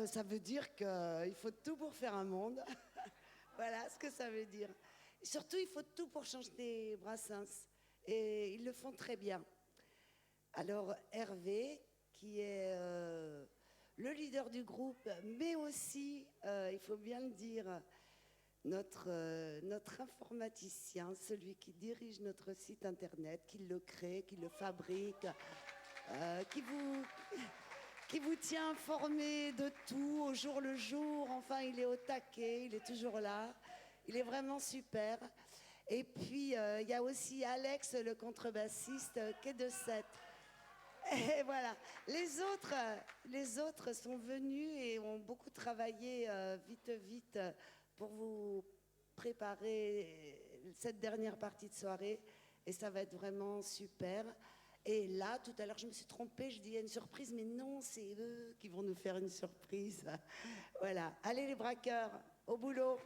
Ça veut dire qu'il faut tout pour faire un monde. Voilà ce que ça veut dire. Surtout, il faut tout pour chanter Brassens. Et ils le font très bien. Alors, Hervé, qui est le leader du groupe, mais aussi, il faut bien le dire, notre informaticien, celui qui dirige notre site internet, qui le crée, qui le fabrique, qui vous tient informé de tout au jour le jour. Enfin, il est au taquet, il est toujours là. Il est vraiment super. Et puis, il y a aussi Alex, le contrebassiste, qui est de 7. Et voilà. Les autres sont venus et ont beaucoup travaillé vite pour vous préparer cette dernière partie de soirée. Et ça va être vraiment super. Et là, tout à l'heure, je me suis trompée, je dis il y a une surprise, mais non, c'est eux qui vont nous faire une surprise. Voilà. Allez les braqueurs, au boulot.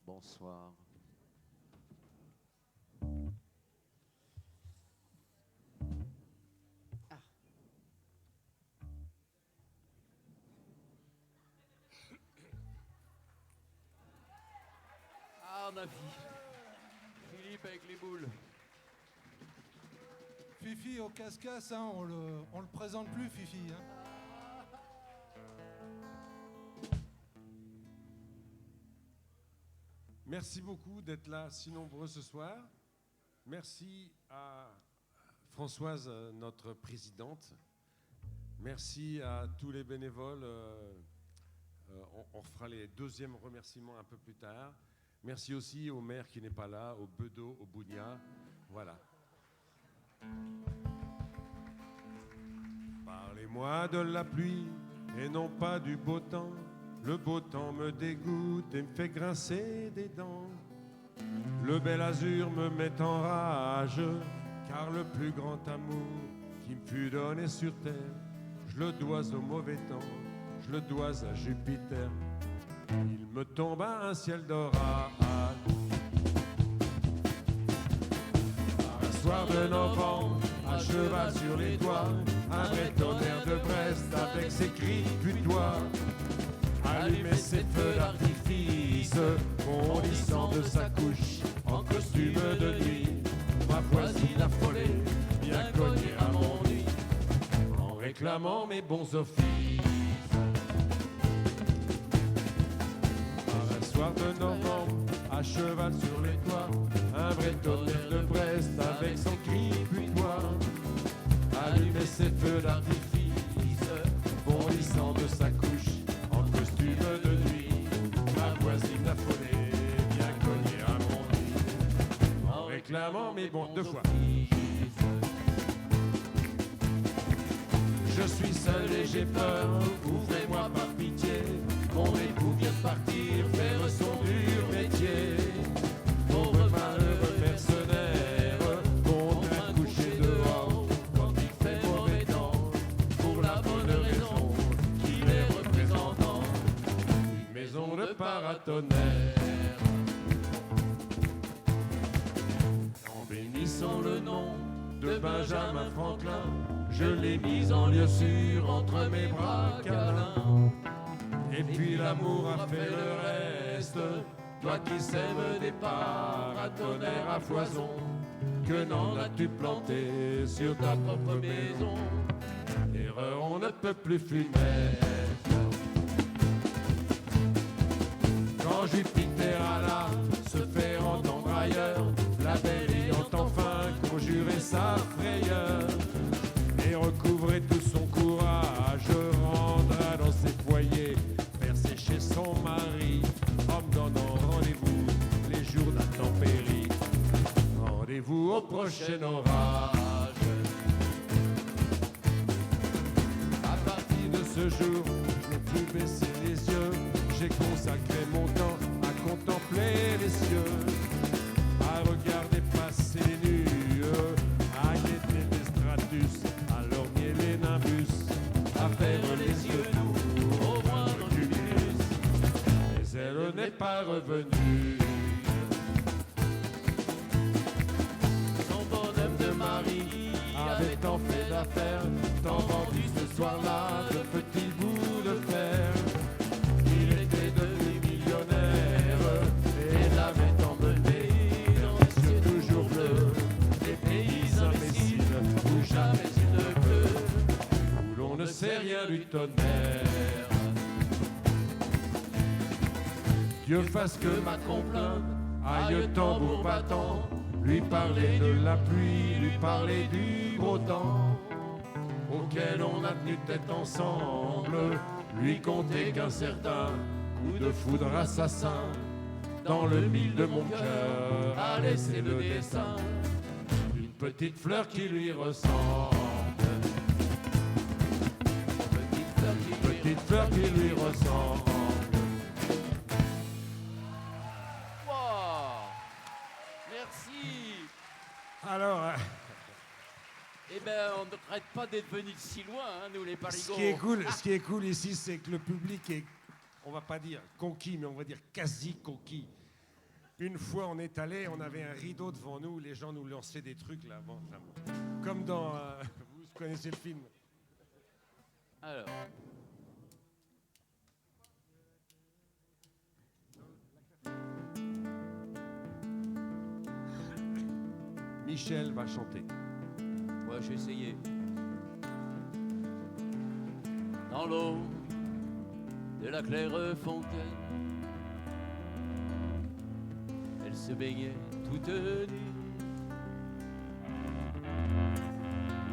Bonsoir. Ah, on a Philippe avec les boules. Fifi au casse-casse, hein, on le présente plus, Fifi. Hein. Merci beaucoup d'être là si nombreux ce soir. Merci à Françoise, notre présidente. Merci à tous les bénévoles. On fera les deuxièmes remerciements un peu plus tard. Merci aussi au maire qui n'est pas là, au Bedeau, au Bougna. Voilà. Parlez-moi de la pluie et non pas du beau temps. Le beau temps me dégoûte et me fait grincer des dents. Le bel azur me met en rage, car le plus grand amour qui me fut donné sur terre, je le dois au mauvais temps, je le dois à Jupiter. Il me tomba un ciel d'orage. Un soir de novembre, à cheval sur les toits, un vrai tonnerre de Brest avec ses cris putois. Allumer ses feux d'artifice, bondissant de sa couche en costume de nuit. Ma voisine affolée vient cogner à mon lit en réclamant mes bons offices. Un soir de novembre, à cheval sur les toits, un vrai tonnerre de Brest avec son cri putois. Allumer ses feux d'artifice, bondissant de sa couche de nuit, ma voisine affolée vient cogner à mon lit en réclamant mes bons deux fois. Je suis seul et j'ai peur, ouvrez-moi par pitié. Mon époux vient de partir faire son dur métier. Pauvre malheureux mercenaire, contraint de coucher dehors quand il fait mauvais temps, pour la bonne raison qu'il est représentant d'une maison de paratonnerre. En bénissant le nom de Benjamin Franklin, je l'ai mis en lieu sûr entre mes bras câlins. Et puis l'amour a fait le reste, toi qui sèmes des paratonnerres à foison. Que n'en as-tu planté sur ta propre maison? Erreur, on ne peut plus fumer. Quand Jupiter alla se fait entendre ailleurs, la belle ayant enfin conjuré sa frayeur et recouvré tout son courage, rendra dans ses foyers, faire sécher son mari, en me donnant rendez-vous les jours d'intempéries. Rendez-vous au prochain orage. la revenue. Son bonhomme de mari avait tant fait d'affaires, tant vendu ce soir-là de petits bouts de fer. Il était devenu millionnaire et l'avait emmené dans les cieux toujours bleus, des pays imbéciles où jamais il ne pleut, où l'on ne sait rien du tonnerre. Dieu fasse que ma complainte aille tambour battant, lui parler de la pluie, lui parler du gros temps, auquel on a tenu tête ensemble, lui conter qu'un certain coup de foudre assassin, dans le mille de mon cœur, a laissé le dessin d'une petite fleur qui lui ressemble. Petite fleur qui lui ressemble. Merci. Alors, Eh ben, on ne regrette pas d'être venus de si loin, hein, nous les Parigots. ce qui est cool ici, c'est que le public est, on va pas dire conquis, mais on va dire quasi conquis. Une fois on est allé, on avait un rideau devant nous, les gens nous lançaient des trucs là, bon, comme dans, vous connaissez le film. Alors. Michel va chanter. Ouais, j'ai essayé. Dans l'eau de la claire fontaine, elle se baignait toute nue.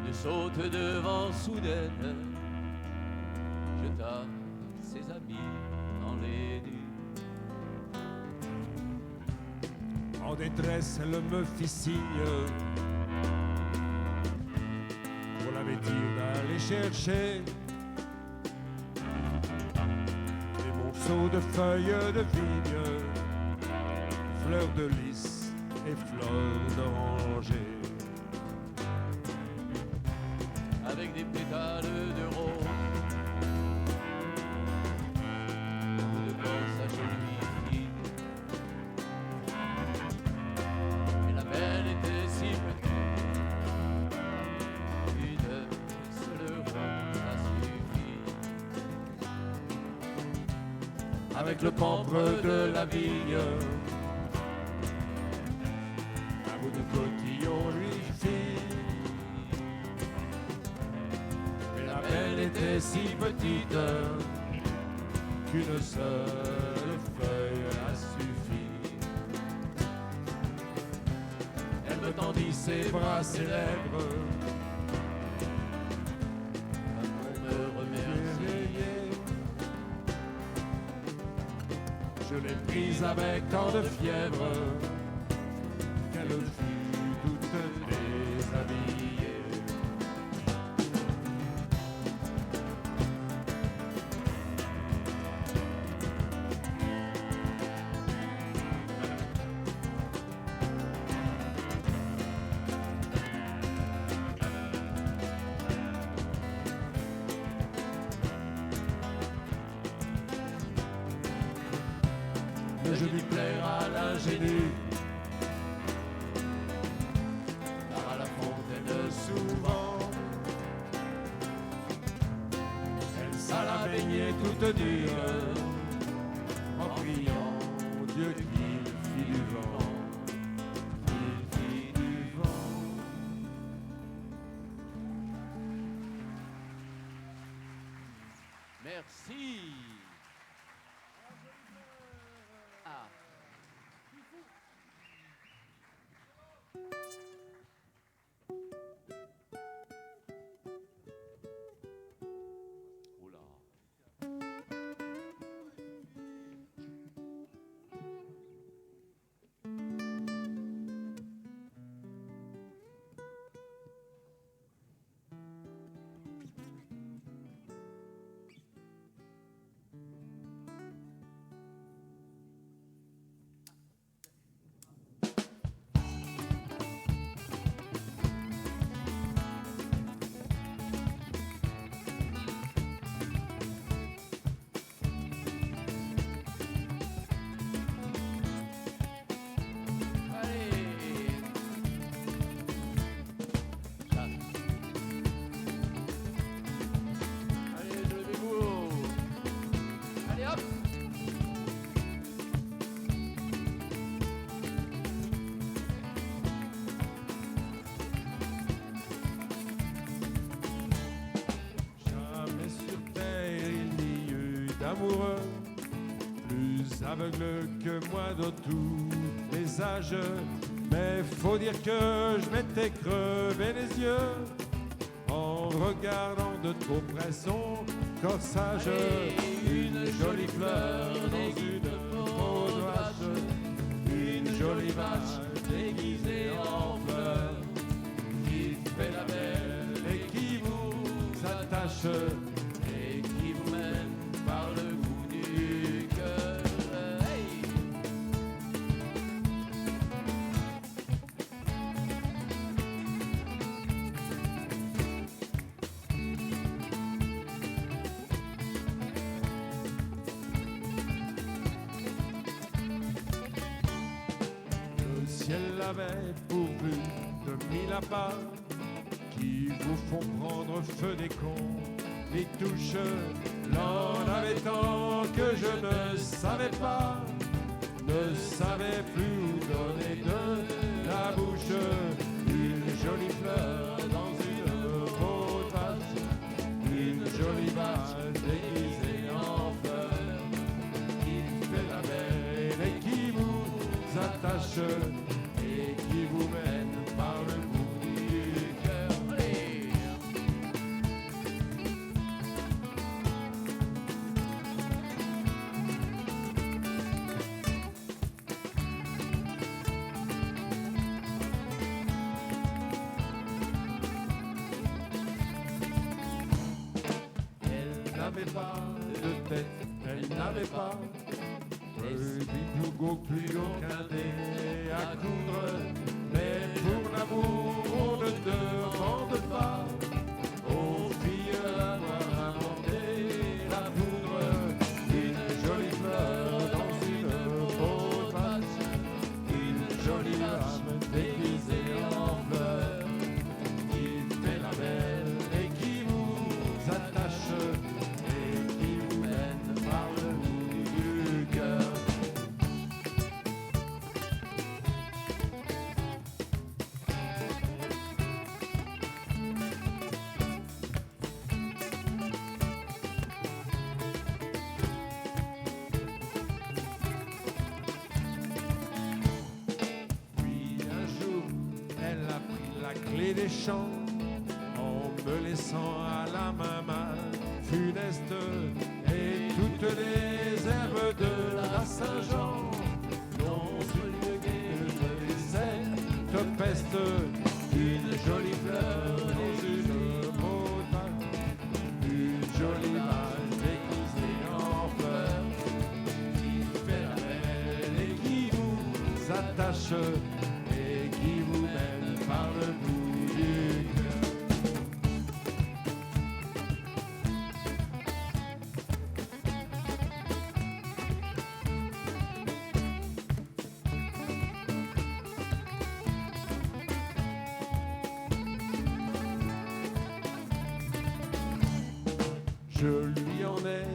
Une saute devant soudaine jeta ses amis dans les nues. En détresse, elle me fit signe pour l'avertir d'aller chercher des monceaux de feuilles de vigne, fleurs de lys et fleurs d'oranger, Avec des pétales de rose, de quoi s'achève fille. Et la belle était si petite, une seule rose a suffi. avec le pampre de la vigne, un bout de cotillon lui fit. Mais la belle était si petite qu'une seule feuille a suffi. Elle me tendit ses bras, ses lèvres, On me remerciait. je l'ai prise avec tant de fièvre qu'elle fut toute déshabillée. Le jeu du plaire à l'ingénu, car à la fontaine souvent, elle s'alla baigner toute nue, en priant Dieu qu'il fit du vent, qu'il fit du vent. Merci. Ah. Oula. amoureux, plus aveugle que moi dans tous les âges. Mais faut dire que je m'étais crevé les yeux en regardant de trop près son corsage. Une jolie fleur dans une peau de vache, une jolie vache déguisée en fleur, qui fait la belle et qui vous attache et qui vous mène par le bout du cœur. Hey! Le ciel avait pourvu de 1000 appâts qui vous font prendre feu des cons. Les touches, l'en avait tant que je ne savais pas, ne savais plus où donner de la bouche. Une jolie fleur dans une peau de vache, une jolie vache déguisée en fleur, qui fait la belle et qui vous attache et qui vous mène par le bout du cœur. Allez! Elle n'avait pas de tête, elle n'avait pas plus aucun dé à coudre, mais pour l'amour on ne demande pas aux filles d'avoir inventé la poudre. Une jolie fleur dans une peau de vache, une jolie âme déguisée en fleur, qui fait la belle et qui vous attache et qui vous mène par le bout du cœur. Clé des champs, en me laissant à la main mal funeste, et toutes les herbes de la Saint-Jean n'ont su le guet cette peste. Une jolie fleur dans une peau de vache, une jolie vache déguisée en fleur, qui fait la belle et qui vous attache et qui vous mène par le bout du cœur. Je lui en ai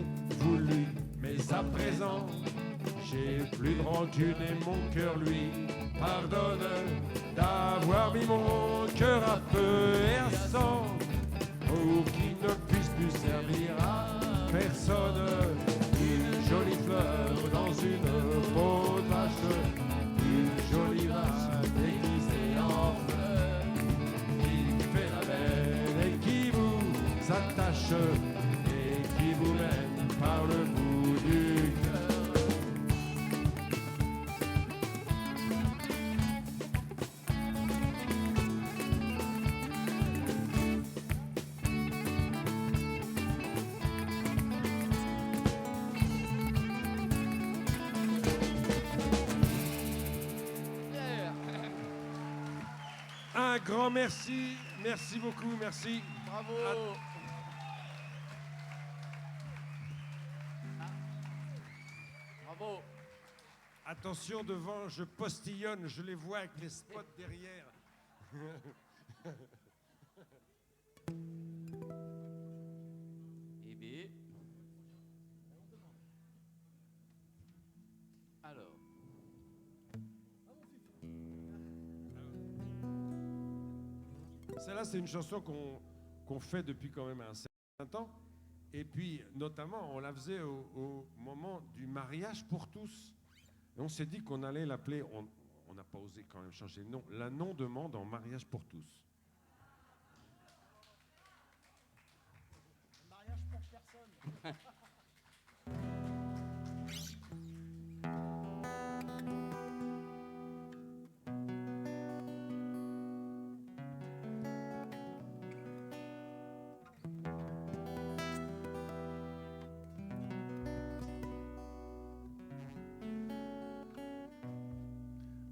voulu, mais à présent j'ai plus de rancune et mon cœur lui pardonne d'avoir mis mon cœur à feu et à sang pour qu'il ne puisse plus servir à personne. Une jolie fleur dans une peau de vache, une jolie vache déguisée en fleur, qui fait la belle et qui vous attache et qui vous mène par le bout du cœur. Un grand merci, merci beaucoup, merci. Bravo. Bravo. Attention devant, je postillonne, je les vois avec les spots derrière. Eh bien. Alors. Celle-là, c'est une chanson qu'on fait depuis quand même un certain temps. Et puis, notamment, on la faisait au moment du mariage pour tous. Et on s'est dit qu'on allait l'appeler, on n'a pas osé quand même changer le nom, la non-demande en mariage pour tous. Mariage pour personne.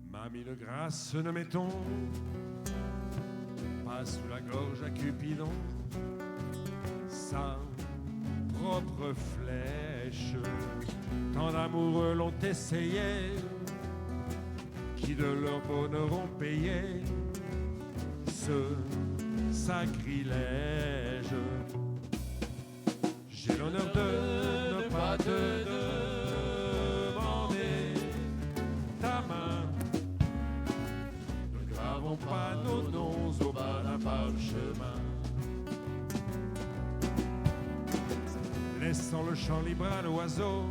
Mamie de grâce, ne mettons pas sous la gorge à Cupidon sa propre flèche. Tant d'amoureux l'ont essayé, qui de leur bonheur ont payé ce sacrilège. J'ai l'honneur de ne pas te demander ta main. Ne gravons pas nos noms au bas d'un parchemin. Laissant le champ libre à l'oiseau,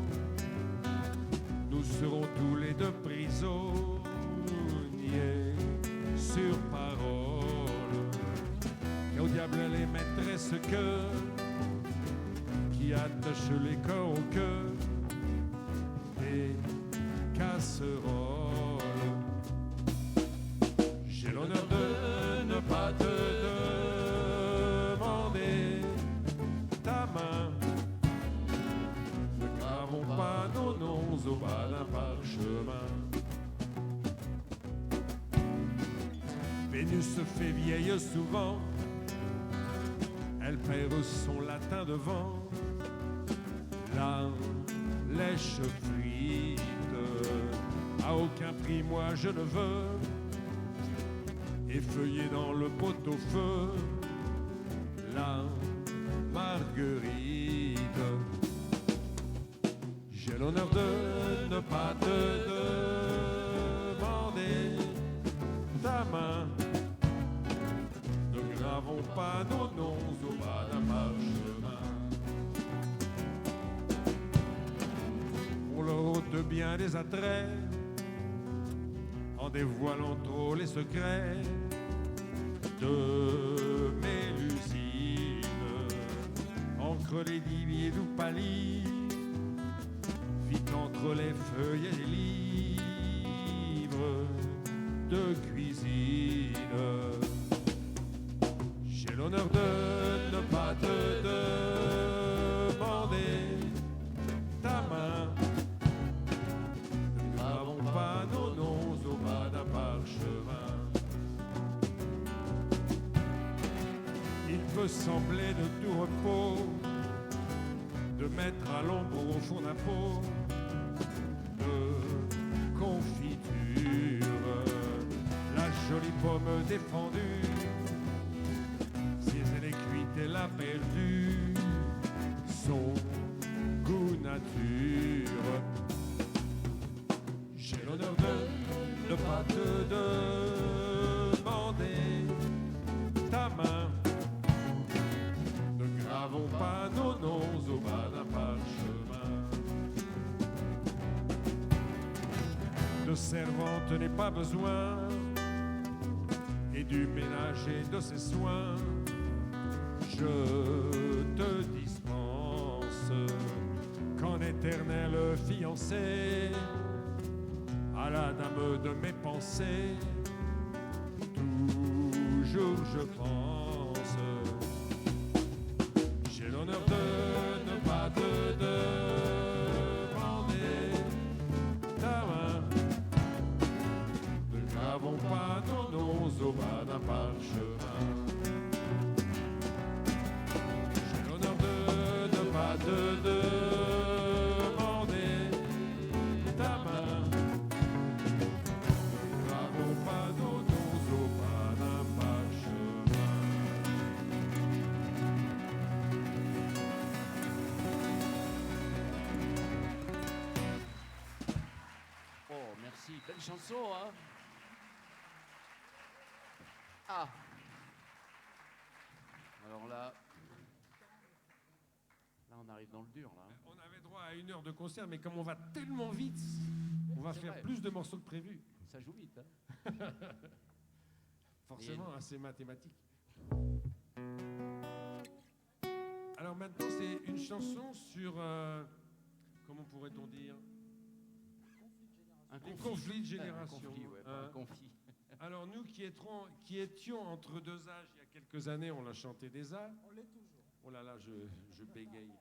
nous serons tous les deux prisonniers sur parole. Et au diable les maîtresses que qui attachent les corps au cœur des casseroles. J'ai l'honneur de ne pas te demander ta main. Ne gravons pas nos noms au bas d'un parchemin. Vénus se fait vieille souvent, elle perd son latin devant la lèche frite. À aucun prix moi je ne veux effeuiller dans le pot-au-feu la marguerite. J'ai l'honneur de ne pas te demander ta main. Ne gravons pas nos noms au bas d'un parchemin. On leur ôte bien des attraits en dévoilant trop les secrets de Mélusine. Encre les diviers d'où pâlit, vite entre les feuilles et les livres de cuisine. J'ai l'honneur de ne pas te demander ta main. Ne gravons pas nos noms au bas d'un parchemin. Il peut sembler de tout repos de mettre à l'ombre au fond d'un pot de confiture la jolie pomme défendue. Si elle est cuite, elle a perdu son goût nature. J'ai l'honneur de ne pas te demander ta main. Ne gravons pas nos noms au bas d'un parchemin. De servante n'est pas besoin, et du ménage et de ses soins je te dispense. Qu'en éternel fiancé à la dame de mes pensées, toujours je pense. J'ai l'honneur de ne pas te demander ta main. Ne gravons pas nos noms au bas d'un parchemin. J'ai l'honneur de ne pas te demander ta main. Ne gravons pas nos noms au bas d'un parchemin. Oh, merci. Belle chanson, hein? Ah. Alors là. on arrive dans le dur, là. On avait droit à 1 heure de concert, mais comme on va tellement vite, on va C'est faire vrai. plus de morceaux que prévu. Ça joue vite, hein. Forcément, hein, c'est mathématique. Alors maintenant, c'est une chanson sur... comment pourrait-on dire? Un Les conflit. conflits de Un génération. conflit, ouais, pas un conflit. Alors nous qui étions entre 2 âges il y a quelques années, on l'a chanté déjà. On l'est toujours. Oh là là, je bégaye.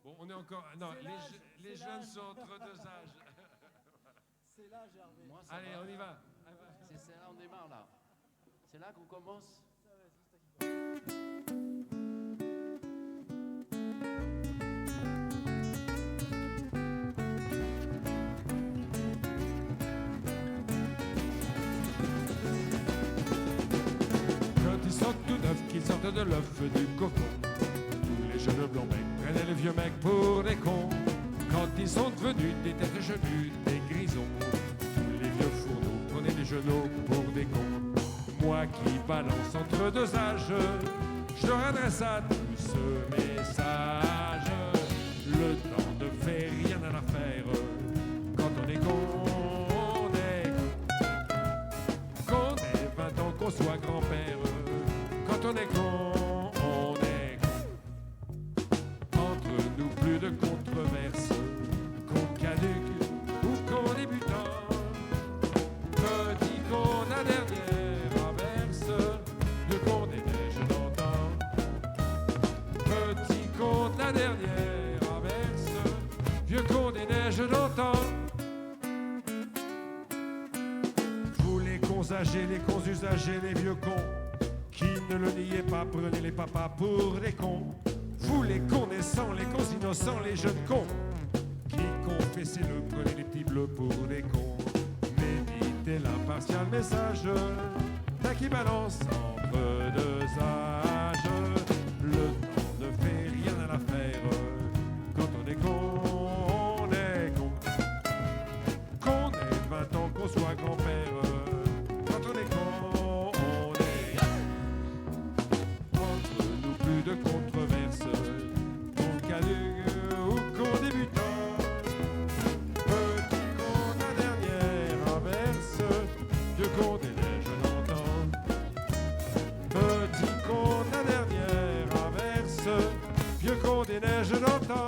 Bon, on est encore... Non, C'est les, l'âge, les c'est jeunes l'âge. sont entre 2 âges. C'est là, Gervais. Moi, ça Allez, va. on y va. C'est là, on démarre, là. C'est là qu'on commence. Quand ils sont tout neufs, qu'ils sortent de l'œuf du cocon, tous les jeunes blancs mecs prenaient les vieux mecs pour des cons. Quand ils sont devenus des têtes genues, des grisons, tous les vieux fourneaux prenaient les genoux pour des cons. Moi qui balance entre 2 âges, je leur adresse à tous ce message. Le temps ne fait rien à l'affaire. Quand on est con, on est con. Qu'on ait 20 ans, qu'on soit grand-père. Quand on est con, on est con. Entre nous, plus de controverses. Qu'on caduque ou qu'on débutant. Petit con, la dernière averse. Vieux con des neiges d'antan. Petit con, la dernière averse. Vieux con des neiges d'antan. Vous les cons âgés, les cons usagers, les vieux cons qui ne le niaient pas, prenez les papas pour des cons. Vous les connaissants, les cons innocents, les jeunes cons qui confessez-le, prenez les petits bleus pour des cons. Méditez l'impartial message d'un qui balance entre 2 âges. Le temps ne fait rien à l'affaire. Quand on est con, on est con. Qu'on ait 20 ans, qu'on soit grand-père. Quand on est con, on est con. Entre nous, plus de controverses. Qu'on caduque ou qu'on débutant. Petit con, la dernière averse. Vieux con des neiges d'antan. Petit con, la dernière averse. Vieux con des neiges d'antan.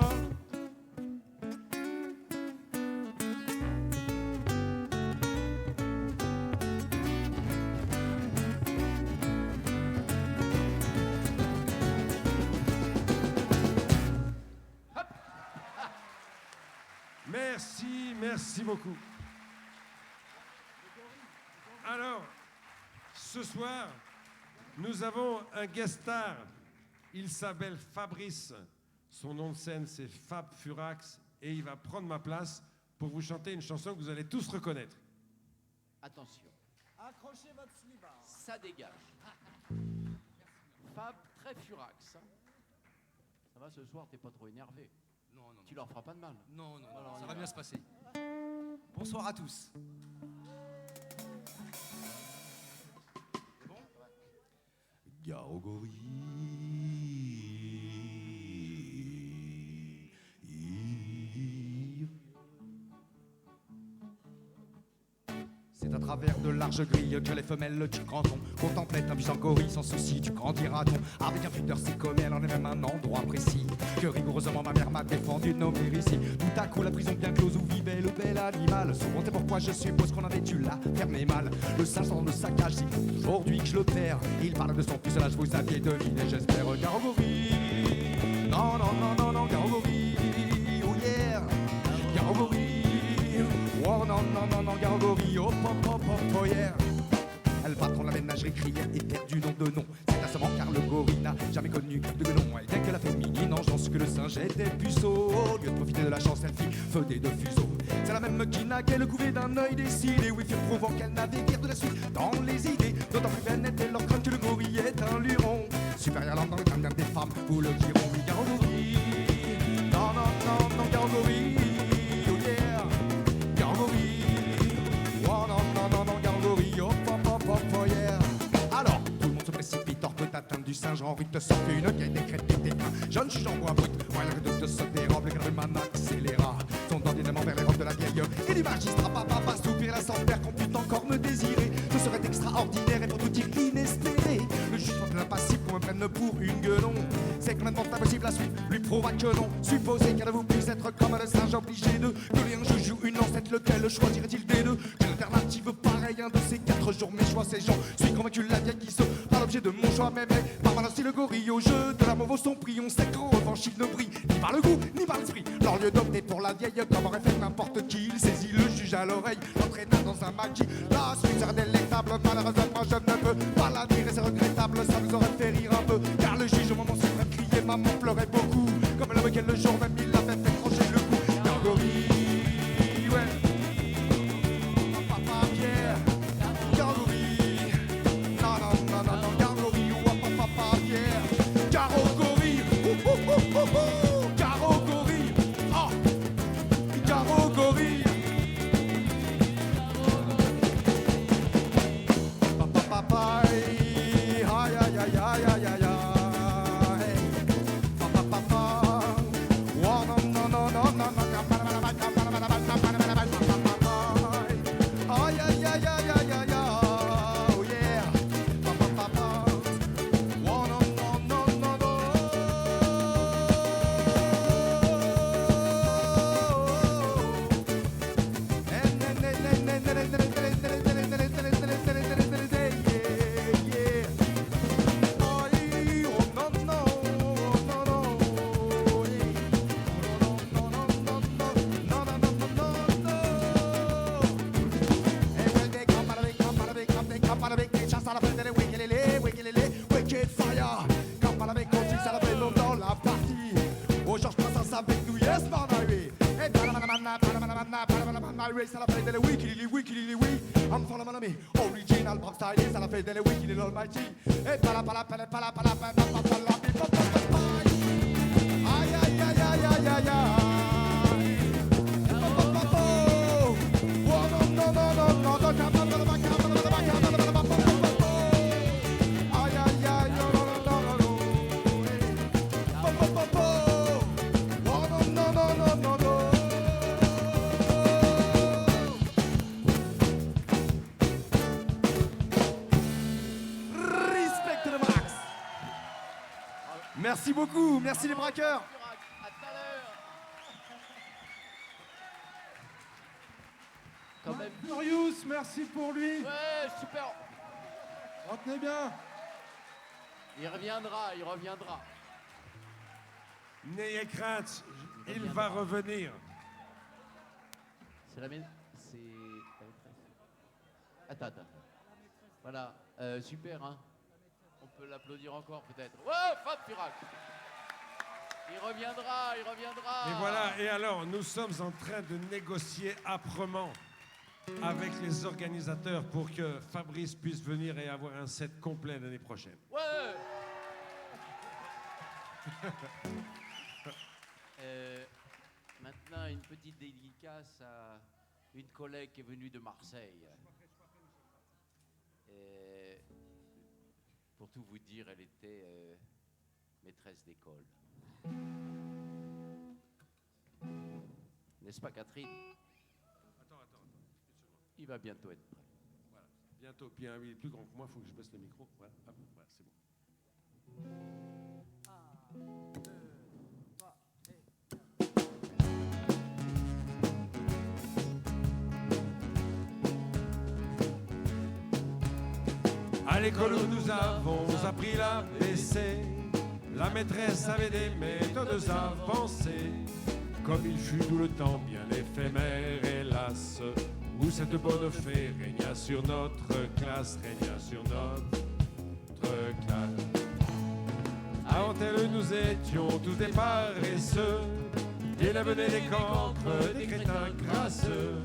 Merci beaucoup. Alors, ce soir, nous avons un guest star. Il s'appelle Fabrice. Son nom de scène, c'est Fab Furax. Et il va prendre ma place pour vous chanter une chanson que vous allez tous reconnaître. Attention, Accrochez votre slibard. ça dégage. Fab, très furax. Hein. Ça va ce soir, t'es pas trop énervé. Non, non, Tu leur feras pas de mal. non, non, Alors, on ça y va va. bien se passer. Bonsoir à tous. C'est à travers de larges grilles que les femelles du canton contemplaient un puissant gorille sans souci du grandirat-on. Avec un futur si comme elle en est même un endroit précis que rigoureusement ma mère m'a défendu de nommer ici. Tout à coup la prison bien close où vivait le bel animal. Souvent c'est pourquoi je suppose qu'on avait dû la fermer mal. Le singe dans le saccage, c'est aujourd'hui que je le perds. Il parle de son fuselage, vous aviez deviné, j'espère. Garogori, non, non, non, non, non, Garogori, oh yeah, Garogori. Oh non, non, non, non, Garogori, oh, pop, pop, pop, oh yeah. Le patron de la ménagerie criait éperdu nom de nom. C'est assommant car le gorille n'a jamais connu de guenon. Et dès que la féminine engeance que le singe était puceau, au lieu de profiter de la chance, elle fit feu des deux fuseaux. C'est la même qui naguait le couvé d'un œil décidé. Oui, firent prouvant qu'elle n'avait guère de la suite dans les idées. D'autant plus belle était leur crâne que le gorille est un luron. Supérieur à l'entendre quand même des femmes, vous le diront. Oui, Garogori, non, non, non, non, Garogori, oh yeah, Garogori, oh non, non, non, non, Garogori, oh, pop, pop, pop, oh yeah. Alors, tout le monde se précipite hors de ta teinte du singe en rue te sort une vieille décrépite. Un jeune juge en bois te se dérobe, le cadre accéléra. Son ordinairement vers les robes de la vieille et du magistrat. Papa va soupir la centenaire qu'on put encore me désirer. Ce serait extraordinaire et pour tout dire inespéré. Le jugement de l'impassible qu'on me prenne pour une gueulon. C'est complètement impossible, la suite lui prouvera que non. Supposez qu'un de vous puisse être comme le singe obligé de coller un joujou, une lancette, lequel choisirait-il des deux? Quelle alternative pareille, un de ces 4 jours, mes choix, ces gens. Suis convaincu la vieille qui se par l'objet de mon choix, mais par malheur si le gorille au jeu de l'amour vaut son prix. On sait qu'en revanche il ne brille ni par le goût, ni par l'esprit. Leur lieu d'opter pour la vieille, comme aurait fait n'importe qui. Il saisit le juge à l'oreille, l'entraîna dans un maquis. La suite serait délectable, malheureusement je ne peux pas la dire et c'est regrettable, ça vous aurait fait rire un peu. Car le juge au moment suprême criait, maman pleurait beaucoup. Comme l'homme quel le jour même il l'avait fait trancher le cou. Un gorille, ouais. Papa Pierre, Gargouille. Non, non, non, non, non, Gargouille, ou papa Pierre. Garo gorille, Garo gorille, oh, Garo gorille. Papa, papa, aïe, aïe, aïe, aïe, aïe, aïe, aïe. Ça la fait de la wiki, I'm for the money, original pop style, ça la fait de la wiki, l'almighty. Et pala pala pala pala pala pala pala pala. Aïe aïe aïe aïe aïe aïe aïe. Oh non non non non non non. Aïe aïe aïe non non non non non. Oh non non non non non non. Merci beaucoup, merci les braqueurs. À tout à l'heure. Quand même. Furious, merci pour lui. Ouais, super. Retenez bien. Il reviendra, il reviendra. N'ayez crainte, il va revenir. C'est la maîtresse. C'est la maîtresse. Attends. Voilà, super, hein. On peut l'applaudir encore peut-être. Ouais, Fab Furac. Il reviendra. Et voilà, et alors, nous sommes en train de négocier âprement avec les organisateurs pour que Fabrice puisse venir et avoir un set complet l'année prochaine. Ouais. Maintenant, une petite dédicace à une collègue qui est venue de Marseille. Pour tout vous dire, elle était maîtresse d'école. N'est-ce pas, Catherine? Attends, une seconde. Il va bientôt être prêt. Voilà, bientôt. Puis il est plus grand que moi, il faut que je baisse le micro. Voilà, hop, voilà, c'est bon. À l'école où nous avons appris l'ABC, la maîtresse avait des méthodes avancées. Comme il fut tout le temps bien éphémère, hélas, où cette bonne fée régna sur notre classe, Avant elle, nous étions tous des paresseux, et là venaient des cancres, des crétins crasseux,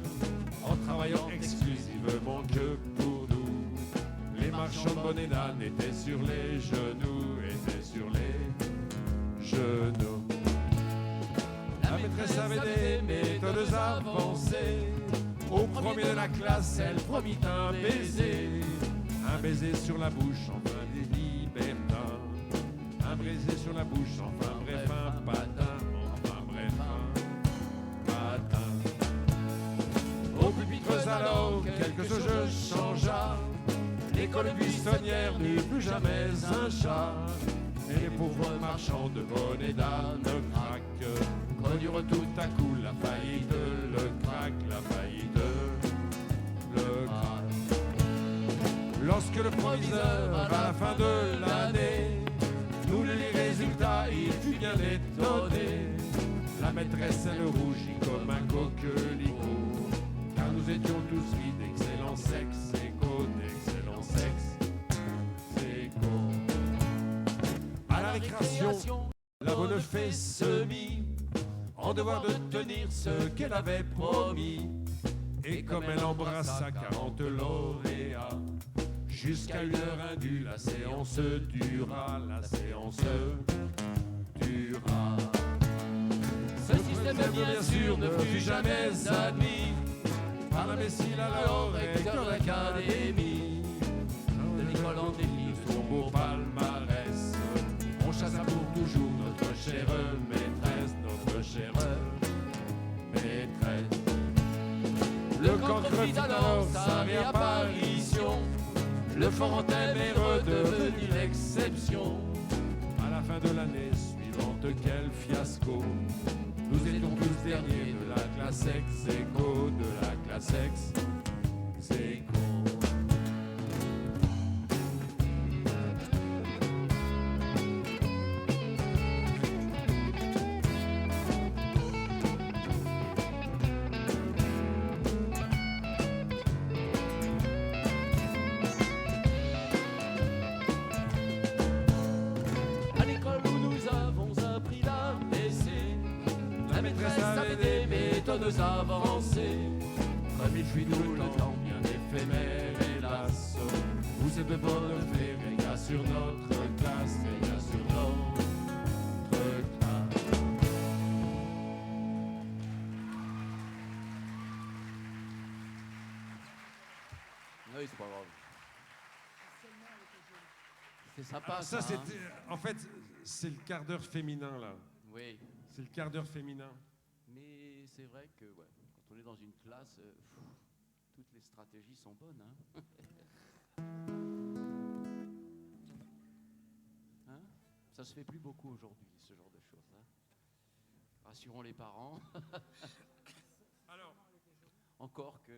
en travaillant exclusivement que pour nous. Les marchands de bonnet d'âne étaient sur les genoux, La maîtresse avait des méthodes avancées. Au premier de la classe, elle promit un baiser sur la bouche, enfin des libertins. Un baiser sur la bouche, enfin bref, un patin, l'école buissonnière n'eut plus jamais un chat. Et les pauvres marchands de bonnes et d'âne craquent, connurent tout à coup la faillite, le crack, la faillite, le crack. Lorsque le proviseur, à la fin de l'année, nous lit les résultats, il fut bien étonné. La maîtresse, elle rougit comme un coquelicot, car nous étions tous vides d'excellent sexe, écho, d'excellent sexe, écho. À la récréation, la bonne fée se mit en devoir de tenir ce qu'elle avait promis. Et comme elle embrassa 40 lauréats, jusqu'à 1h indue, la séance dura, la séance dura. Ce système, bien sûr, ne fut jamais admis par l'imbécile alors recteur d'académie de l'école en défi de son beau palmarès. On chassa pour toujours notre chère maîtresse, notre chère maîtresse. Le cancre fit alors sa réapparition. Le Foranthème est redevenu l'exception. À la fin de l'année suivante, quel fiasco! Nous étions tous derniers de la classe ex-écho, de la classe ex-écho. À l'école où nous avons appris l'ABC, la maîtresse avait des méthodes avancées. Comme il fut tout le temps bien éphémère, hélas, où cette bonne fée régna sur notre classe, régna sur notre classe. Oui, c'est pas grave. C'est sympa. Alors ça, hein. c'était, en fait, c'est le quart d'heure féminin, là. Oui, C'est le quart d'heure féminin. mais c'est vrai que ouais, quand on est dans une classe, toutes les stratégies sont bonnes. Hein. Hein, ça se fait plus beaucoup aujourd'hui, ce genre de choses. Hein. Rassurons les parents. Alors, Encore que.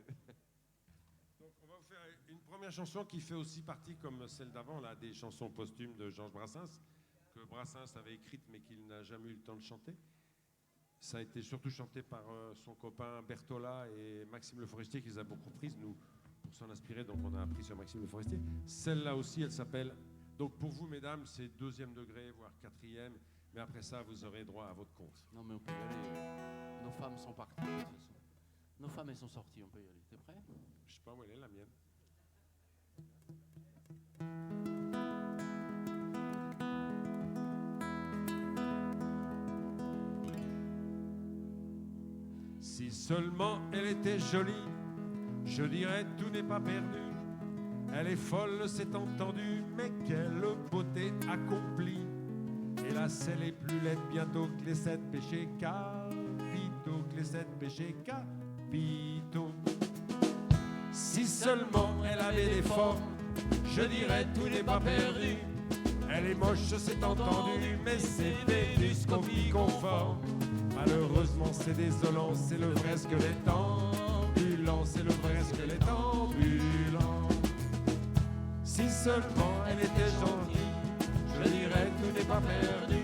donc on va vous faire une première chanson qui fait aussi partie, comme celle d'avant, là, des chansons posthumes de Georges Brassens, que Brassens avait écrites mais qu'il n'a jamais eu le temps de chanter. Ça a été surtout chanté par son copain Berthollat et Maxime Le Forestier, qui les a beaucoup prises. Nous, pour s'en inspirer, donc on a appris sur Maxime Le Forestier. Celle-là aussi, elle s'appelle... Donc pour vous, mesdames, c'est 2e degré, voire 4e. Mais après ça, vous aurez droit à votre compte. Non, mais on peut y aller. Nos femmes sont parties, de toute façon. Nos femmes, elles sont sorties, on peut y aller. T'es prêt? Je sais pas où elle est, la mienne. Si seulement elle était jolie, je dirais tout n'est pas perdu. Elle est folle, c'est entendu, mais quelle beauté accomplie. Hélas, elle est plus laide bientôt que les 7 péchés capitaux, que les 7 péchés capitaux. Si seulement elle avait des formes, je dirais tout n'est pas perdu. Elle est moche, c'est entendu, mais c'est Vénus qu'on vit conforme. Malheureusement, c'est désolant, c'est le vrai squelette ambulant, c'est le vrai squelette ambulant. Si seulement elle était gentille, je dirais tout n'est pas perdu.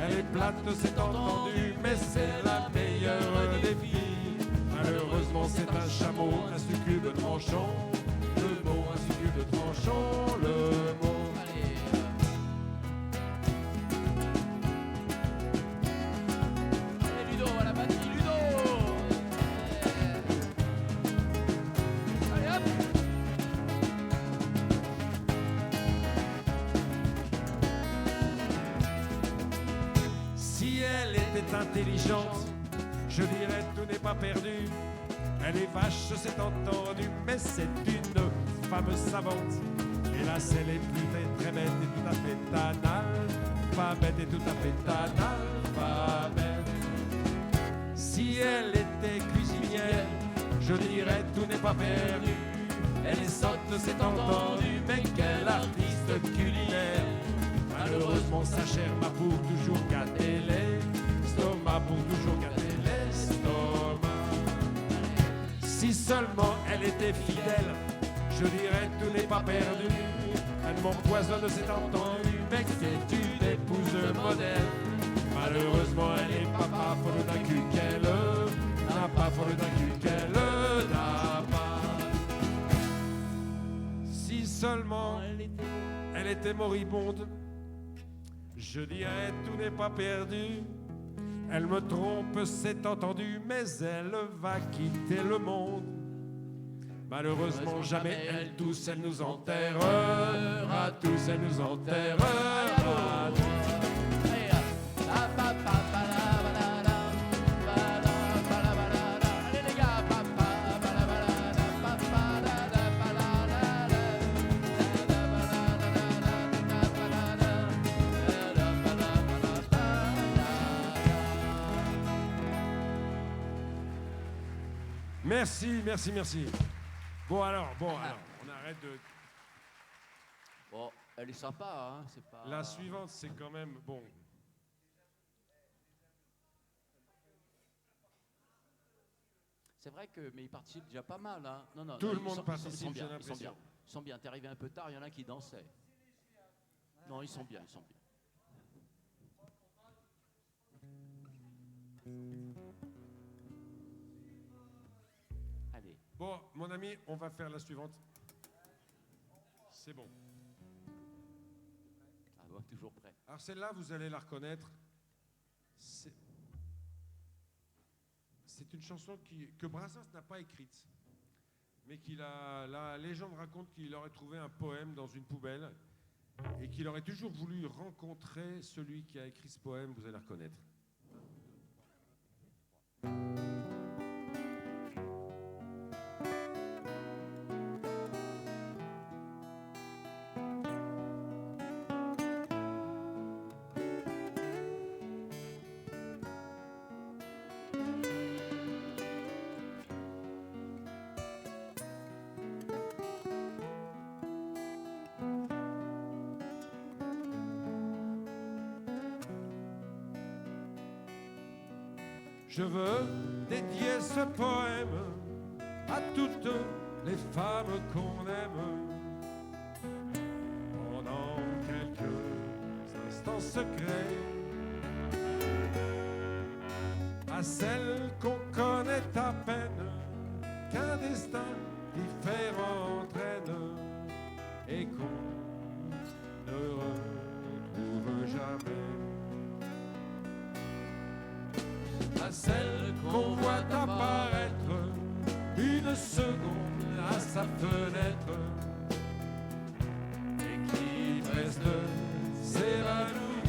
Elle est plate, c'est entendu, mais c'est la meilleure des filles. Malheureusement, c'est un chameau, un succube tranchant. Le mot, un succube tranchant, le mot. Allez, Ludo, à la batterie, Ludo. Allez, hop. Si elle était intelligente, je dirais tout n'est pas perdu. Elle est vache, c'est entendu, mais c'est une femme savante. Hélas, elle est plus très bête et tout à fait tanale. Pas bête et tout à fait tanale, pas bête. Si elle était cuisinière, je dirais tout n'est pas perdu. Elle est sotte, c'est entendu, mais quel artiste culinaire. Malheureusement sa chair m'a pour toujours gâté l'estomac, pour toujours gâté l'estomac. Si seulement elle était fidèle, je dirais tout n'est pas perdu. Elle m'empoisonne, c'est entendu, mais c'est une épouse modèle. Malheureusement elle est papa, folle d'un cul qu'elle n'a pas, folle d'un cul qu'elle n'a pas. Si seulement elle était moribonde, je dirais tout n'est pas perdu. Elle me trompe, c'est entendu, mais elle va quitter le monde. Malheureusement jamais elle tous, elle nous enterrera tous, elle nous enterrera tous. Merci, merci, merci. Bon alors, on arrête de... Bon, elle est sympa, hein, c'est pas... La suivante, c'est quand même... Bon. C'est vrai que... Mais ils participent déjà pas mal, hein. Non, Tout non, le monde participe, j'ai bien, l'impression. Ils sont bien. T'es arrivé un peu tard, il y en a qui dansaient. Non, ils sont bien, ils sont bien. Allez. Bon, mon ami, on va faire la suivante. C'est bon. Ah bon, toujours prêt. Alors celle-là, vous allez la reconnaître. C'est une chanson que Brassens n'a pas écrite, mais la légende raconte qu'il aurait trouvé un poème dans une poubelle et qu'il aurait toujours voulu rencontrer celui qui a écrit ce poème. Vous allez la reconnaître. Je veux dédier ce poème à toutes les femmes qu'on aime. Pendant quelques instants secrets, à celles qu'on connaît à peine, qu'un destin différent entraîne et qu'on ne retrouve jamais. À celle qu'on voit apparaître une seconde à sa fenêtre et qui reste s'évanouir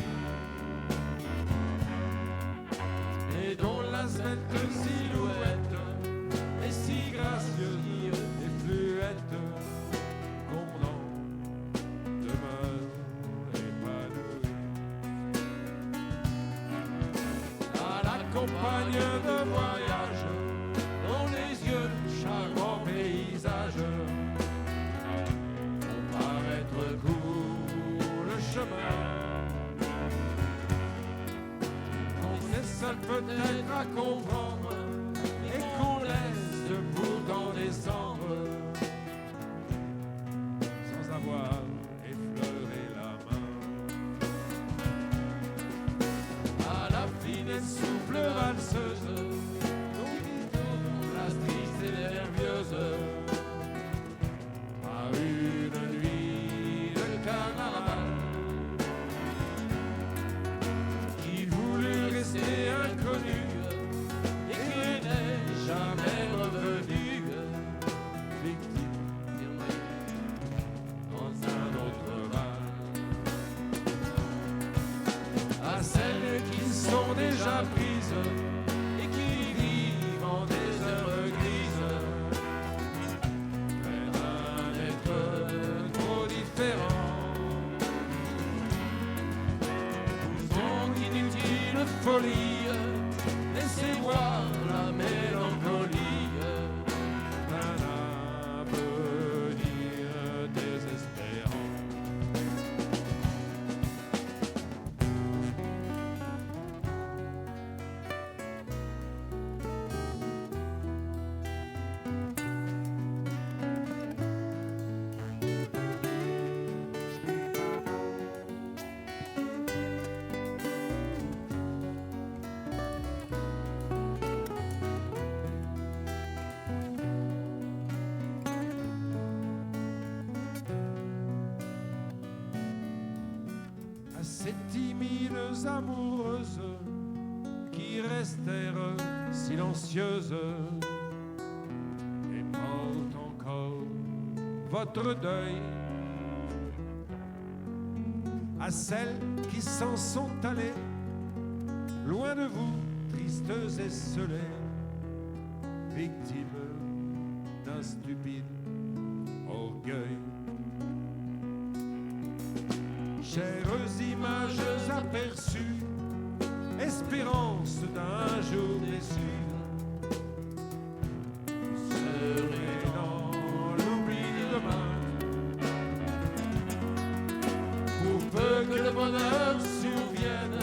et dont la svelte silhouette est si gracieuse et fluette qu'on en demeure épanoui. À la compagne de voyage, dans les yeux charmants paysages, on paraître court le chemin. On est seul peut-être à comprendre et qu'on laisse pourtant descendre sans avoir effleuré la main. À la fine et souple valseuse, la triste et nerveuse, par une nuit de carnaval, qui voulut rester inconnu et qui n'est jamais revenu, victime dans un autre val. À celles qui sont déjà prises et qui vivent en des heures grises, près d'un être trop différent, donc inutile folie, laissez voir la mélancolie d'un âme ces timides amoureuses qui restèrent silencieuses et portent encore votre deuil. À celles qui s'en sont allées, loin de vous, tristes et scellées, victimes d'un stupide orgueil. Chères images aperçues, espérance d'un jour déçu, vous serez dans l'oubli de demain. Pour peu que le bonheur survienne,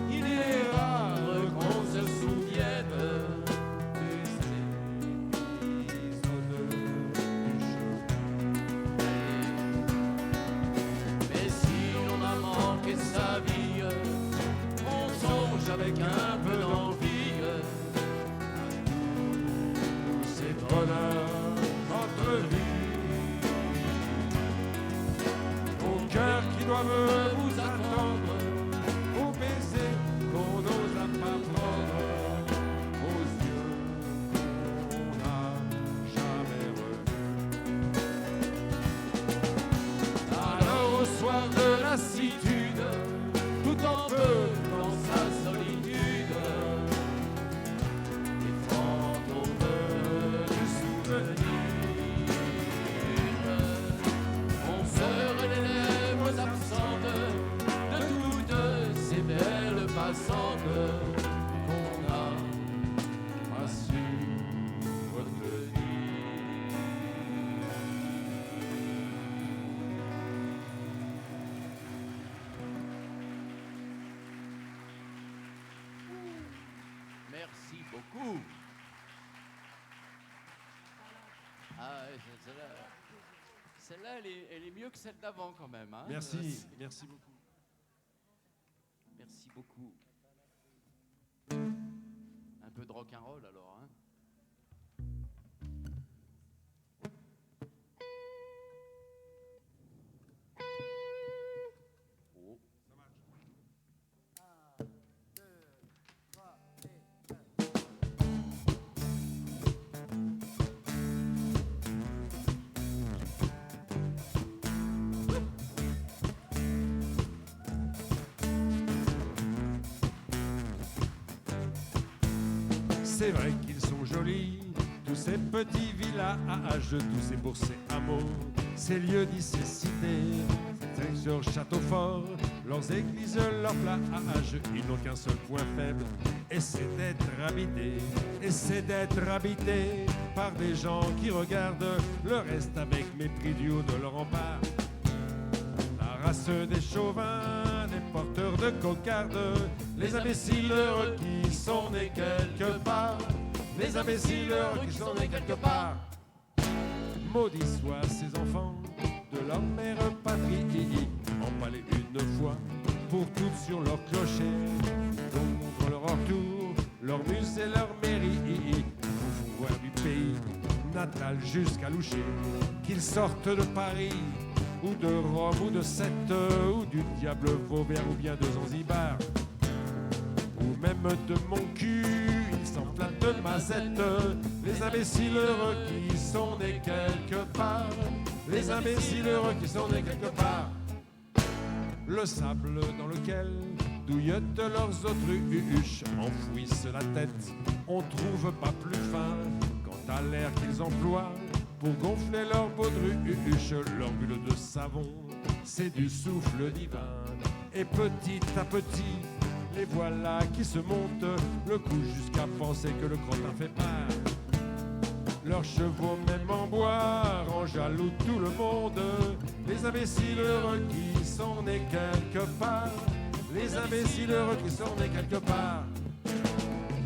il est rare qu'on se souvienne des épisodes du chemin. Mais si on a manqué sa vie, on songe avec un peu d'envie à tous ces bonheurs entrevus, aux cœurs qui doivent vous attendre, aux baisers qu'on n'osa pas prendre, aux yeux qu'on n'a jamais revus. Alors au soir de lassitude, tout en feu dans sa solitude, les fantômes du souvenir, on serait les lèvres absentes de toutes ces belles passantes qu'on n'a pas su retenir. Merci beaucoup. Ah, ouais, celle-là, elle est mieux que celle d'avant quand même. Hein. Merci, merci beaucoup. Merci beaucoup. Un peu de rock'n'roll alors. Hein. Oh. C'est vrai qu'ils sont jolis, tous ces petits villages, tous ces bourgs, ces hameaux, ces lieux dits, ces cités, sur château fort, leurs églises, leurs plages, ils n'ont qu'un seul point faible, et c'est d'être habités, et c'est d'être habités par des gens qui regardent le reste avec mépris du haut de leur rempart. La race des chauvins, des porteurs de cocardes, les imbéciles qui sont nés quelque part, les imbéciles qui sont nés quelque part. Maudits soient ces enfants de leur mère patrie, empalés une fois pour toutes sur leur clocher, contre leur retour, leur muse et leur mairie, nous font voir du pays natal jusqu'à Loucher, qu'ils sortent de Paris, ou de Rome, ou de Sète, ou du diable Vauvert, ou bien de Zanzibar, ou même de mon cul, ils s'en plaignent de Mazette, les imbéciles heureux qui sont nés quelque part, les imbéciles heureux qui sont nés quelque part. Le sable dans lequel douillettent leurs autruches enfouissent la tête, on trouve pas plus fin quant à l'air qu'ils emploient pour gonfler leur baudruche, leur bulle de savon, c'est du souffle divin. Et petit à petit, les voilà qui se montent le cou jusqu'à penser que le crottin fait peur. Leurs chevaux même en bois enjalousent tout le monde, les imbéciles heureux qui sont nés quelque part, les imbéciles heureux qui sont nés quelque part.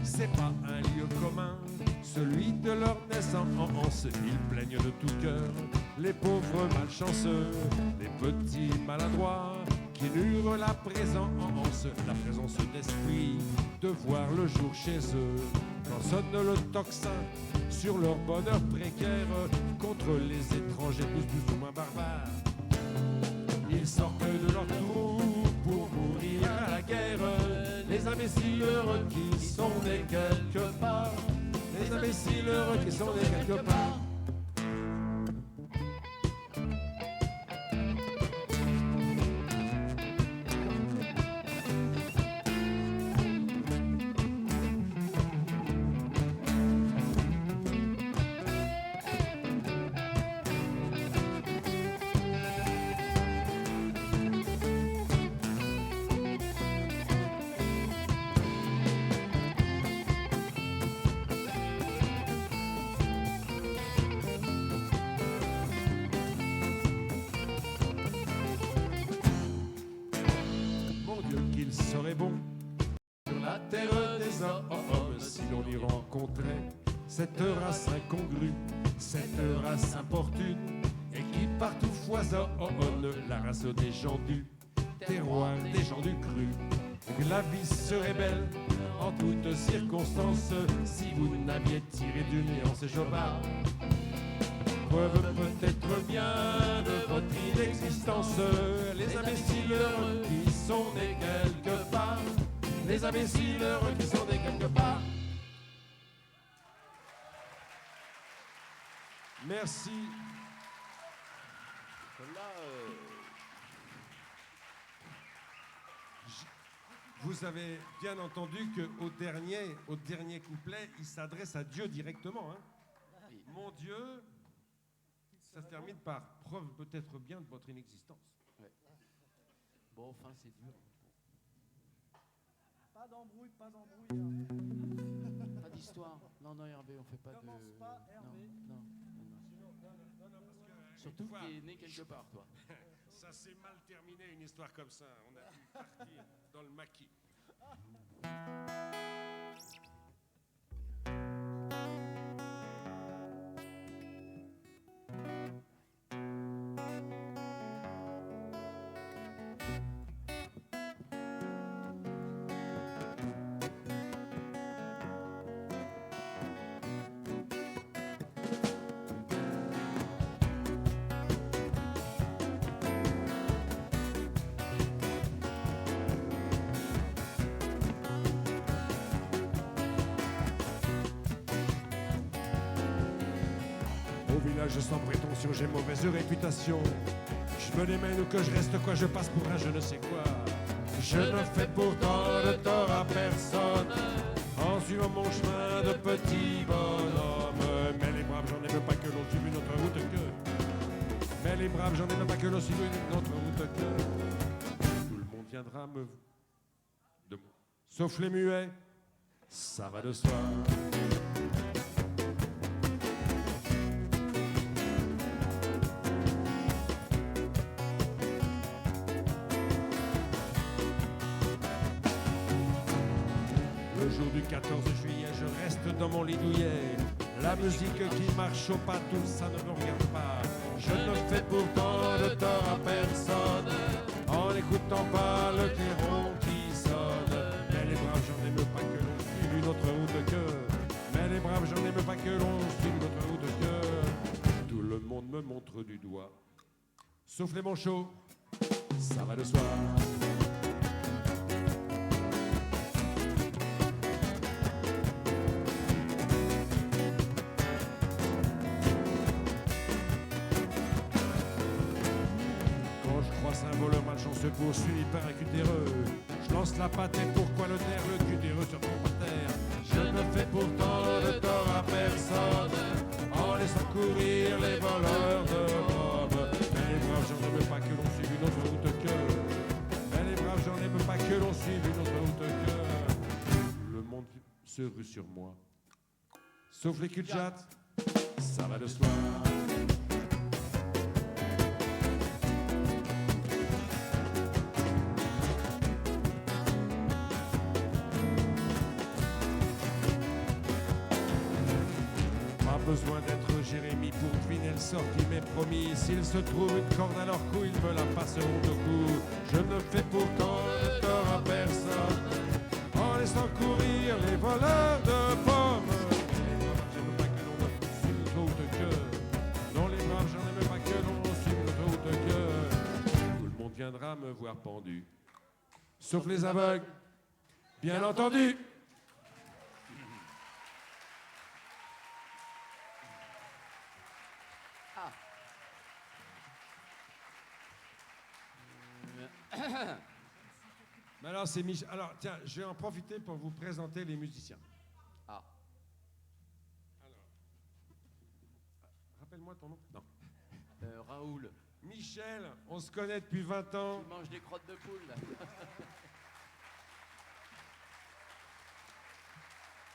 C'est pas un lieu commun, celui de leur naissance, ils plaignent de tout cœur les pauvres malchanceux, les petits maladroits qui nurent la présence d'esprit de voir le jour chez eux. Quand sonne le tocsin sur leur bonheur précaire contre les étrangers tous plus ou moins barbares, ils sortent de leur trou pour mourir guerre. Les imbéciles heureux qui sont nés quelque part. Les imbéciles heureux qui sont nés quelque part. Qu'il serait bon sur la terre des hommes si l'on y rencontrait cette race incongrue, cette race importune et qui partout foisonne, la race des gens du terroir, des gens du cru. Que la vie serait belle en toutes circonstances si vous n'aviez tiré du néant ces jovards. Preuve peut-être bien de votre inexistence, les imbéciles heureux qui sont nés quelque part, les imbéciles heureux qui sont nés quelque part. Merci. Vous avez bien entendu qu'au dernier couplet, il s'adresse à Dieu directement. Hein. Mon Dieu. Ça se termine par preuve peut-être bien de votre inexistence. Ouais. Bon, enfin, c'est dur. Pas d'embrouille, pas d'embrouille. Pas d'histoire. Non, non, Hervé, on fait pas Commence de... pas, Hervé. Non. Surtout que tu es né quelque part, toi. Ça s'est mal terminé, une histoire comme ça. On a dû partir dans le maquis. Village sans prétention, j'ai mauvaise réputation. Je me démène ou que je reste quoi, je passe pour un je ne sais quoi. Je ne fais pourtant de tort à personne en suivant mon chemin de petit bonhomme. Mais les braves, j'en aime pas que l'on suive une autre route que. Mais les braves, j'en aime pas que l'on suive une autre route que. Tout le monde viendra me. Sauf les muets, ça va de soi. Le jour du 14 juillet, je reste dans mon lit douillet. La musique qui marche au pas, tout ça ne me regarde pas. Je ne fais pourtant de tort à personne en n'écoutant pas le clairon qui sonne. Mais les braves, j'en aime pas que l'on suive une autre route que. Mais les braves, j'en aime pas que l'on suive une autre route que. Tout le monde me montre du doigt, sauf les manchots, ça va de soi. Un voleur malchanceux poursuivi par un cutéreux. Je lance la patte et pourquoi le taire? Le cutéreux se tombe par terre. Je ne fais pourtant de tort à personne en laissant courir les voleurs de robes. Mais les braves, j'en aime pas que l'on suive une autre route que. Mais les braves, j'en aime pas que l'on suive une autre route que. Le monde se rue sur moi, sauf les cul-de-jatte, ça va de soi. Besoin d'être Jérémie pour deviner le sort qui m'est promis. S'il se trouve une corde à leur cou, ils me la passeront au cou. Je ne fais pourtant de tort à personne en laissant courir les voleurs de pommes. Les braves, j'aime pas que l'on suive notre route que. Non, les braves, j'en aime pas que l'on suive notre route que. Tout le monde viendra me voir pendu, Sauf les aveugles. Bien entendu. Mais alors, c'est Michel. Alors, tiens, je vais en profiter pour vous présenter les musiciens. Ah. Alors, rappelle-moi ton nom. Non. Raoul, Michel, on se connaît depuis 20 ans. tu manges des crottes de poule, là.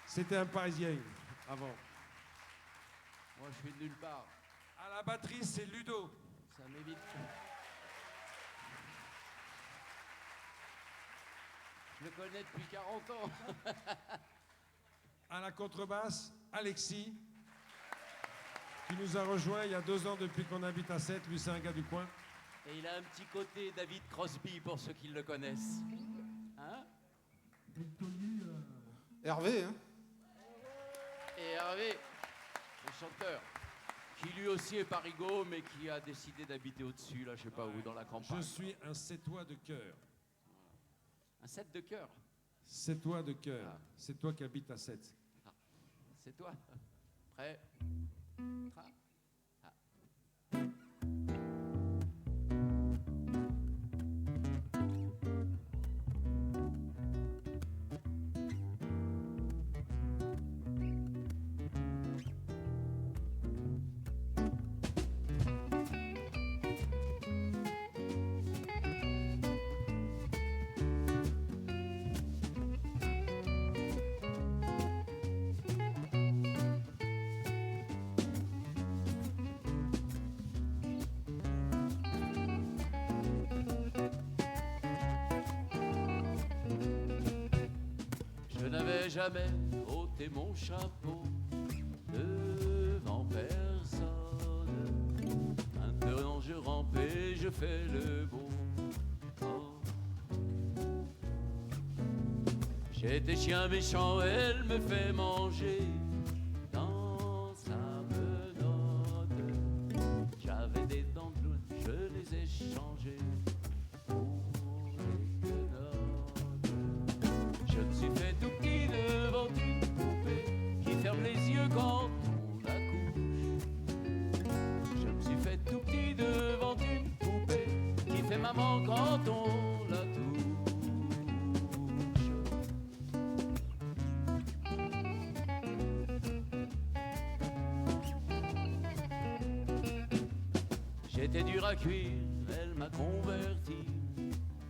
C'était un Parisien avant. Moi, je suis de nulle part. À la batterie, c'est Ludo. Ça m'évite. Je le connais depuis 40 ans. À la contrebasse, Alexis, qui nous a rejoint il y a 2 ans depuis qu'on habite à Sète. Lui, c'est un gars du coin. Et il a un petit côté David Crosby, pour ceux qui le connaissent. Hein? Hervé, hein? Et Hervé, le chanteur, qui lui aussi est parigot, mais qui a décidé d'habiter au-dessus, là, je sais pas où, dans la campagne. Je suis un Sétois de cœur. Un set de cœur. Sétois de cœur. Ah. C'est toi qui habites à Sète. C'est toi. Prêt? Tra- ah. Je n'avais jamais ôté mon chapeau devant personne. Maintenant je rampe et je fais le beau. Oh. J'étais chien méchant, elle me fait manger dans sa menotte. J'avais des dents de loup, je les ai changées pour des quenottes. Je me suis fait tout petit devant une poupée qui ferme les yeux quand on la couche. Je me suis fait tout petit devant une poupée qui fait maman quand on la touche. J'étais dur à cuire, elle m'a converti,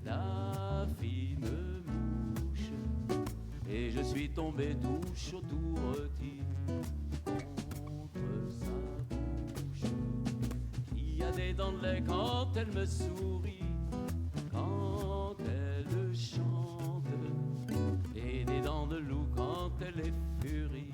la fine mouche. Et je suis tombé tout chaud, tout rôti contre sa bouche. Il y a des dents de lait quand elle me sourit, quand elle chante, et des dents de loup quand elle est furie.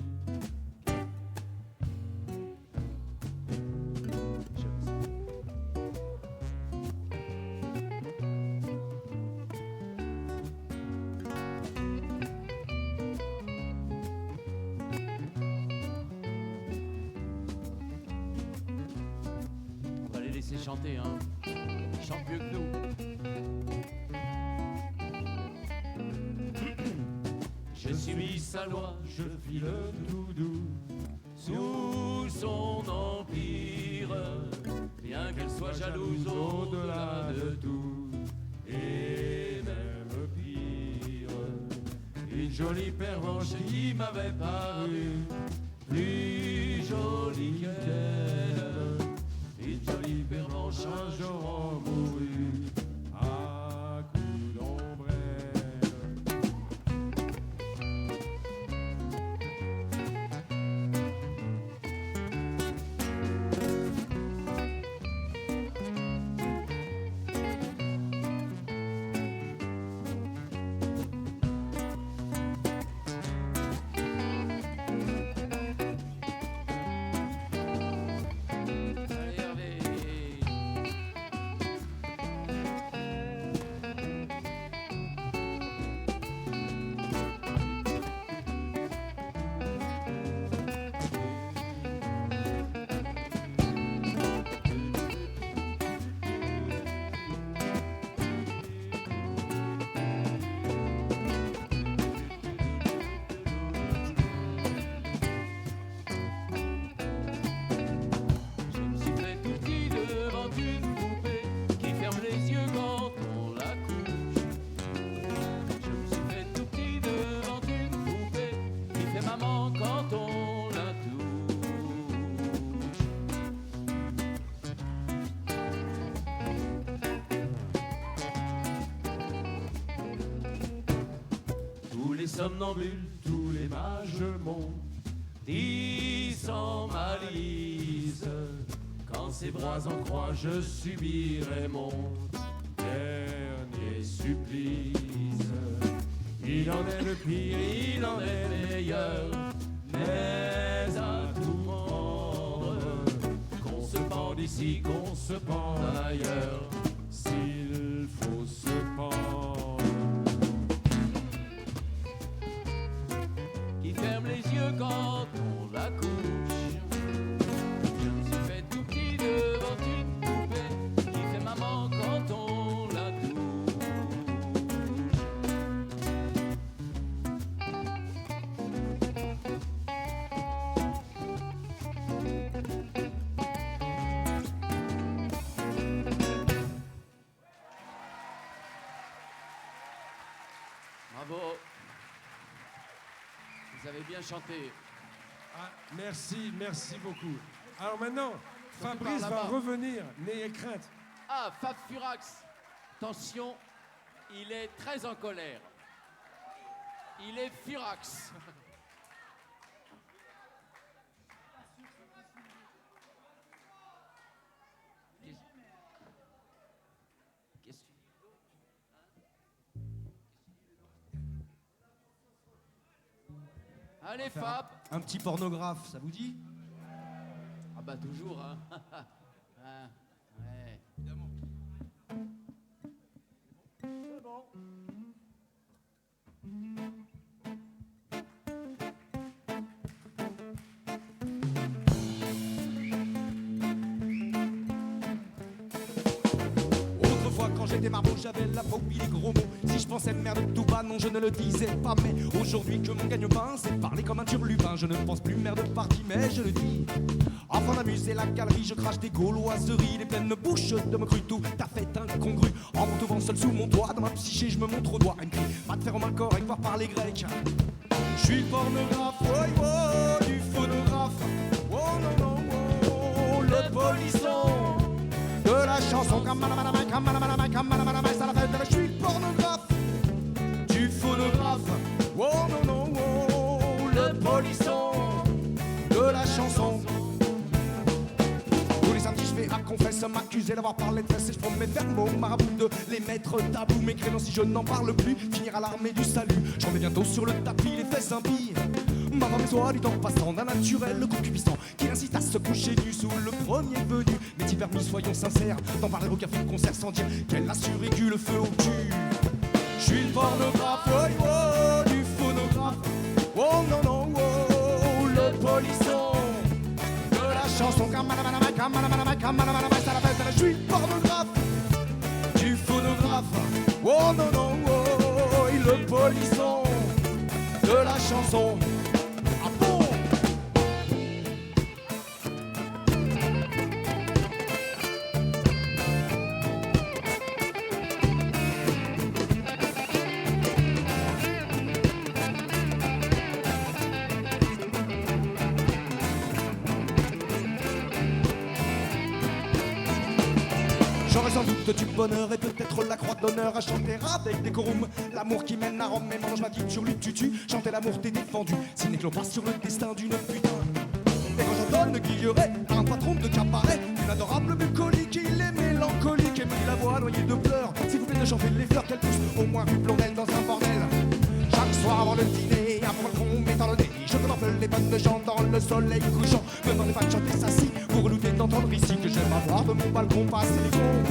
On va les laisser chanter, hein. Ils chantent mieux que nous. Je suis sa loi, je file tout doux sous son empire, bien qu'elle soit jalouse au-delà de tout, et même pire. Une jolie pervenche qui m'avait paru plus jolie qu'elle. Une jolie pervenche un jour en mourut à coups d'ombrelle. Allez, Hervé. somnambule, tous les mages m'ont dit sans malice, quand ses bras en croix je subirai mon dernier supplice. Il en est le pire, il en est le meilleur, mais à tout rendre, qu'on se pende ici, qu'on se pende ailleurs, s'il faut se pendre. Qui ferme les yeux quand on la couche. Je me suis fait tout petit devant une poupée qui fait maman quand on la touche. Bravo. Vous avez bien chanté. Ah, merci beaucoup. Alors maintenant, Surtout Fabrice par va là-bas. revenir, n'ayez crainte. Ah, Fab Furax. Attention, il est très en colère. Il est Furax. Qu'est-ce que tu dis? Allez, Fab. Un petit pornographe, ça vous dit? Ah bah toujours, hein. Hein, ouais. C'est bon. Autrefois quand j'étais marmot j'avais la phobie des gros mots. Si je pensais merde tout bas non je ne le disais pas. Mais aujourd'hui que mon gagne-pain c'est parler comme un turlupin. Je ne pense plus merde partie mais je le dis. Afin d'amuser la galerie je crache des gauloiseries. Les pleines bouches de me cru tout à fait incongru. En me trouvant seul sous mon toit dans ma psyché je me montre au doigt. Elle me crie va te faire au mal corps avec voir parler grec. Je suis le pornographe, oh, oh, du phonographe. Oh non non oh, le polisson de la chanson. Je suis le pornographe du phonographe. Oh non non oh, le polisson de la chanson. Tous les samedis je vais à confesse m'accuser d'avoir parlé de fesses et je prends mes verbes au marabout de les mettre tabou. Mes créneaux si je n'en parle plus finir à l'armée du salut. J'en mets bientôt sur le tapis les fesses impies. Ma femme est soit du temps passant d'un naturel concupiscent qui incite à se coucher nu sous le premier venu. Mais t'y permis soyons sincères d'en parler au café de concert sans dire qu'elle a survécu le feu au cul. Je suis le pornographe, oh, oh, du phonographe. Oh non non oh, le polisson de la chanson. Je suis le pornographe du phonographe. Oh non non oh, le polisson de la chanson. Ah bon? J'aurais sans doute du bonheur et peut-être la croix d'honneur à chanter avec décorum. L'amour qui mène à Rome et mange ma guide sur le tutu. Chanter l'amour t'es défendu, siné que l'on passe sur le destin d'une putain. Et quand j'entends Guilleret à un patron de cabaret, une adorable bucolique, il est mélancolique et me dit la voix noyée de pleurs. S'il vous plaît de chanter les fleurs qu'elle pousse, au moins rue Blondel dans un bordel. Chaque soir avant le dîner, avant le con mettant le nez, je contemple les bonnes gens dans le soleil couchant. Me demandez pas de chanter ça si, pour relouter d'entendre ici que j'aime avoir de mon balcon passer les cons.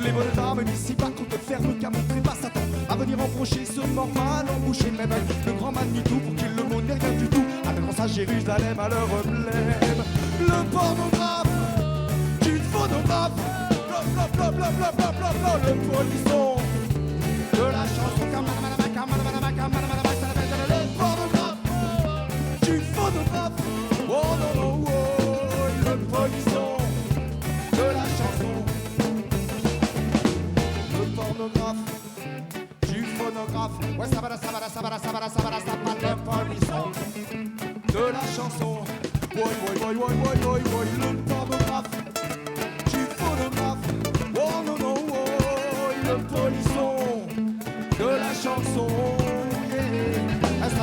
Les bonnes dames d'ici bas qu'on te ferme qu'à montrer pas Satan. À venir emprocher ce normal embouché même le grand Manitou pour qu'il le mot n'est rien du tout. Avec sa Jérusalem à leur blême. Le pornographe du phonographe. Le polisson de la chanson. Le pornographe du phonographe. Oh non non oh, le polisson de la chanson. Le pornographe du phonographe. Ouais ça va, le polisson de la chanson. Le pornographe du phonographe. Oh non non oh, le polisson de la chanson. Yeah.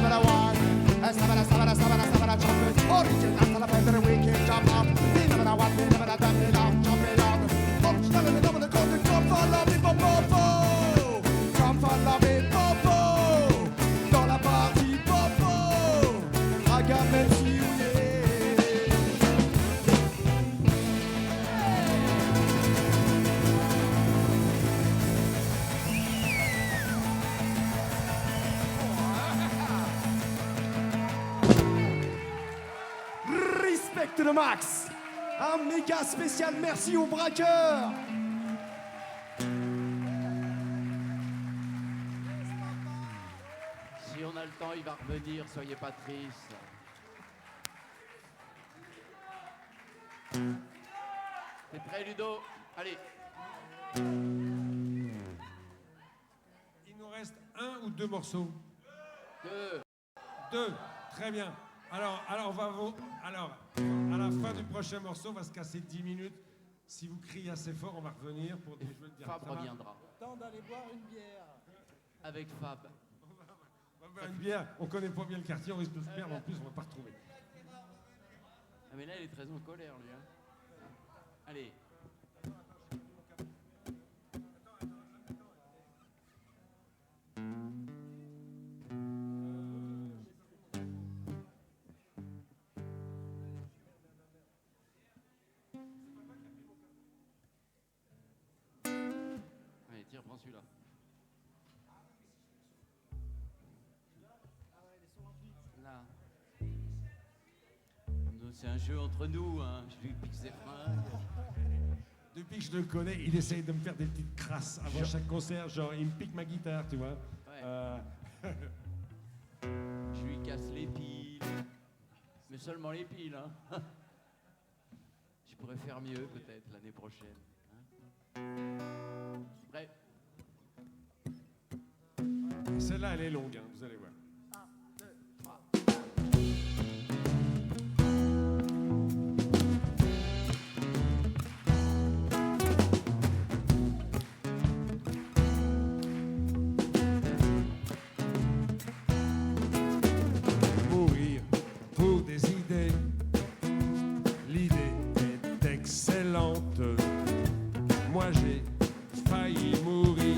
to the max. Un méga spécial merci aux braqueurs. Si on a le temps, il va revenir, soyez pas tristes. T'es prêt, Ludo? Allez. Il nous reste 1 ou 2 morceaux? 2. 2, très bien. Alors, à la fin du prochain morceau, on va se casser 10 minutes. Si vous criez assez fort, on va revenir pour jouer le direct. Fab reviendra. Temps d'aller boire une bière. Avec Fab. On va boire une bière, on connaît pas bien le quartier, on risque de se perdre, en plus on va pas retrouver. Ah mais là, il est très en colère, lui. Hein. Allez. Allez, tiens, prends celui-là. Là. C'est un jeu entre nous, hein. Je lui pique ses fringues. Depuis que je le connais, il essaye de me faire des petites crasses avant chaque concert, genre il me pique ma guitare, tu vois. Ouais. Je lui casse les piles. Mais seulement les piles, hein. Je pourrais faire mieux, peut-être, l'année prochaine. Hein. Prêt? Celle-là, elle est longue, hein, vous allez voir. Mourir pour des idées, l'idée est excellente. Moi j'ai failli mourir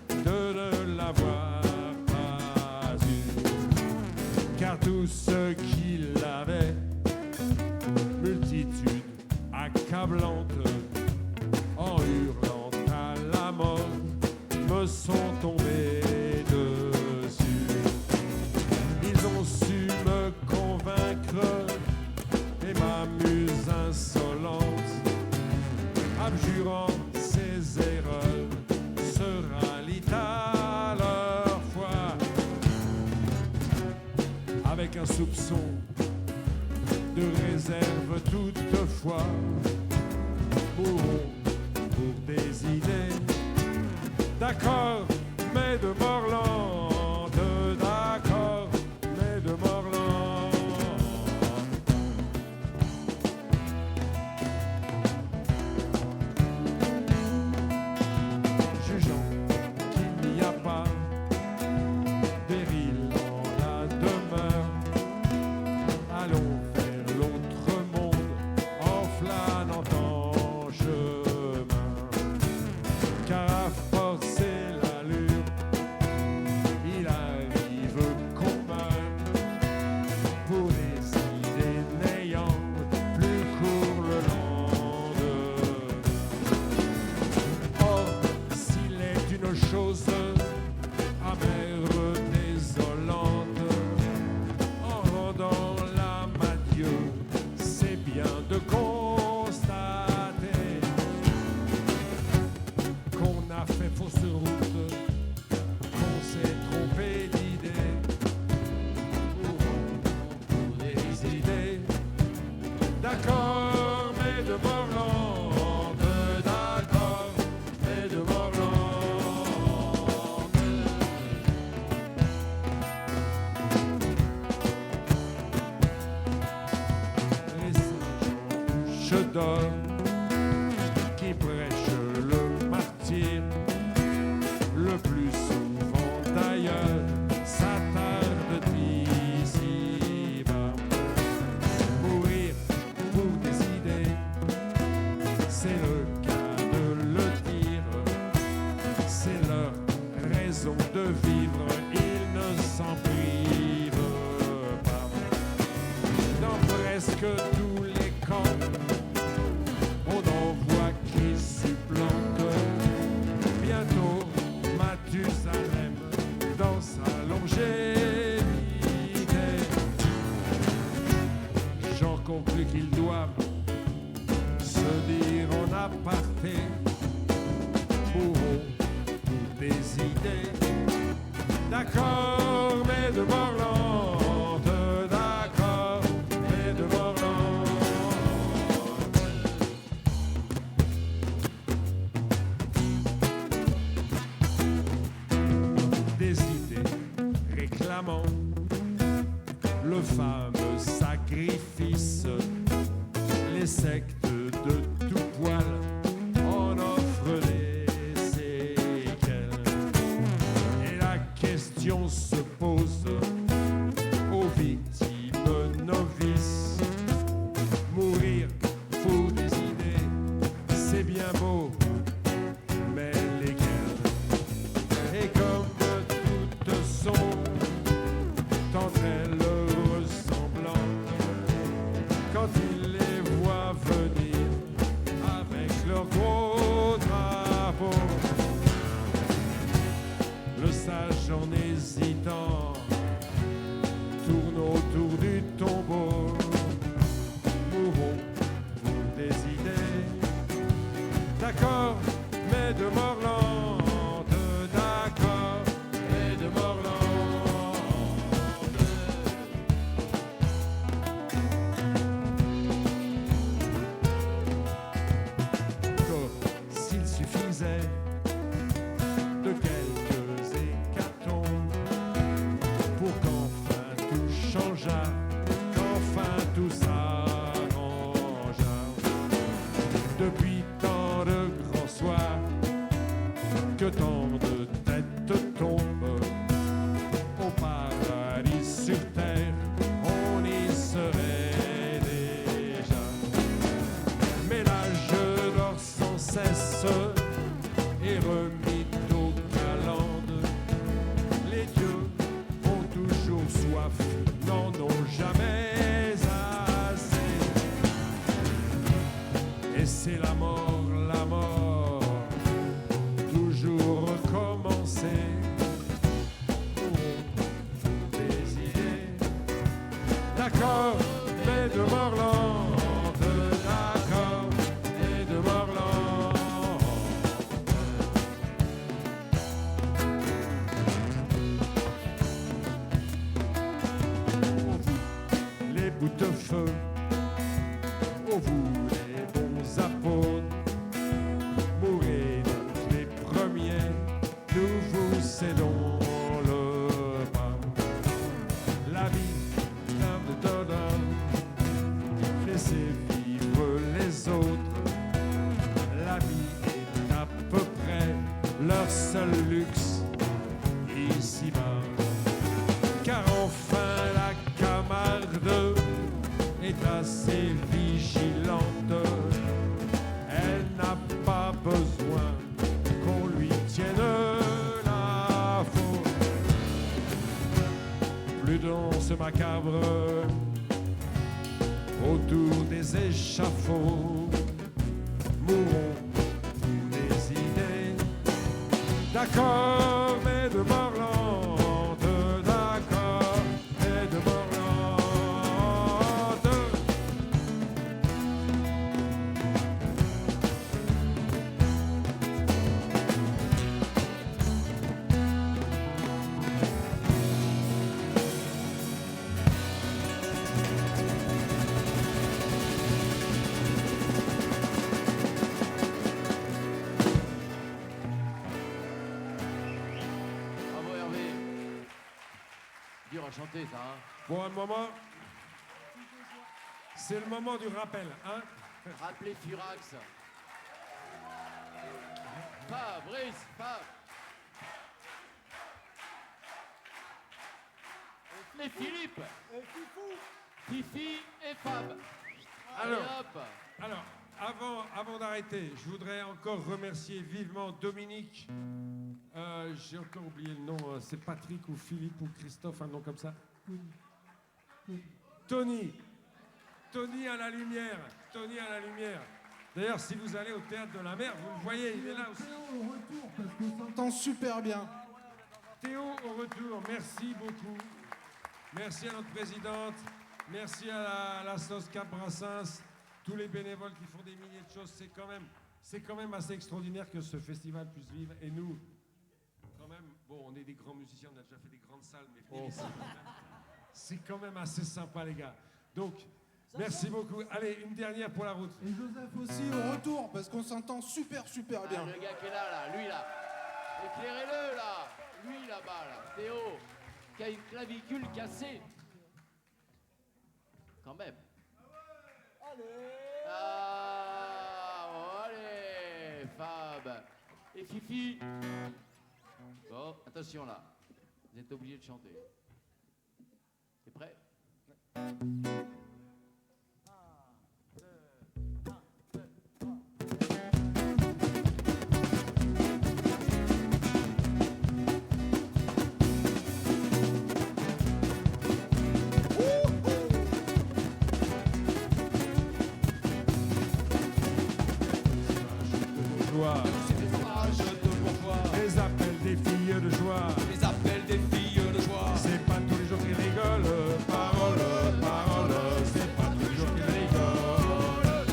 de ne l'avoir pas eu, car tous ceux qui l'avaient, multitude accablante, en hurlant à la mort, me sont tombés dessus. Ils ont su me convaincre et ma muse insolente, abjurant ses erreurs, se rallient à leur foi, avec un soupçon de réserve toutefois. Mourons pour des idées, d'accord, mais de mort lente, d'accord, mais de mort lente. Jugeant qu'il n'y a pas péril dans la demeure, allons vers l'autre monde en flânant en chemin, car à forcer l'allure, il arrive qu'on meure pour des idées n'ayant plus cours le lendemain. Or, s'il est une chose amère, désolante, en rendant l'âme à Dieu, c'est bien de constater qu'on a fait fausse route, qu'on s'est trompé d'idée. Pour des idées, d'accord, mais de mort lente, d'accord, mais de mort lente. Les sages je donne, qui prêchent le martyre, le plus souvent d'ailleurs s'attardent ici-bas. Mourir pour des idées, c'est le cas de le dire, c'est leur raison de vivre, ils ne s'en privent pas. Dans presque tous les camps, on en voit qui supplantent bientôt Mathusalem dans sa longévité. J'en conclus qu'ils doivent apartés. Mourons pour des idées. D'accord, mais de mort lente. D'accord, mais de mort lente. Des idées réclamant le fameux sacrifice. Les sectes de tout poil en offrent des séquelles. Et la question se pose aux victimes novices. Mourir pour des idées, c'est bien beau, mais lesquelles? Et comme toutes sont entre elles ressemblantes, quand il les voit venir avec leur gros drapeau, le sage en hésitant tourne autour du tombeau. Mourons pour des idées, d'accord, mais de mort lente, d'accord, mais de mort lente. S'il suffisait de quelques hécatombes pour qu'enfin tout changeât, qu'enfin tout s'arrangea. Depuis tant de grands soirs, que tant de têtes tombent, au paradis sur terre, on y serait déjà. Mais l'âge dort sans cesse et remis aux calendes. Les dieux ont toujours soif, n'en ont jamais assez. Et c'est la mort, toujours recommencer. Pour des idées, d'accord, mais de mort lente, d'accord, mais de mort lente. Les bouts de feu, ô vous les bons apôtres, mourrez donc les premiers, nous vous cédons le pas. La vie plein de dodans, laissez vivre les autres. La vie est à peu près leur seul luxe ici-bas. Car enfin la Camarde est assez vigilante. Elle n'a pas besoin qu'on lui tienne la faute. Plus danse macabre autour des échafauds. Mourons pour des idées, d'accord, mais de mort lente, d'accord, mais de mort lente. Bravo Hervé. Dur à chanter ça, hein. Bon, un moment, c'est le moment du rappel, hein. Rappelez Furax. Fabrice, Fab. Et Philippe. Fifi et Fab. Allez, Alors, hop. Alors, avant d'arrêter, je voudrais encore remercier vivement Dominique. J'ai encore oublié le nom. C'est Patrick ou Philippe ou Christophe, un nom comme ça. Tony. Tony à la lumière. Tony à la lumière. D'ailleurs, si vous allez au Théâtre de la Mer, vous le voyez, il est là aussi. Théo au retour, parce qu'on s'entend super bien. Théo au retour, merci beaucoup. Merci à notre présidente. Merci à la sauce Cap Brassens. Tous les bénévoles qui font des milliers de choses, c'est quand même C'est quand même assez extraordinaire que ce festival puisse vivre. Et nous, quand même, bon, on est des grands musiciens, on a déjà fait des grandes salles, mais venir ici, c'est quand même assez sympa, les gars. Donc, merci beaucoup. Allez, une dernière pour la route. Et Joseph aussi au retour, parce qu'on s'entend super bien. Le gars qui est là, lui là. Éclairez-le là. Lui là-bas, là. Théo, qui a une clavicule cassée. Quand même. Ah, allez, Fab. Et Fifi. Bon, attention là. Vous êtes obligés de chanter. T'es prêt? Les appels des filles de joie. Les appels des filles de joie. C'est pas tous les jours qu'ils rigolent. Parole, parole. C'est pas tous les jours qu'ils rigolent.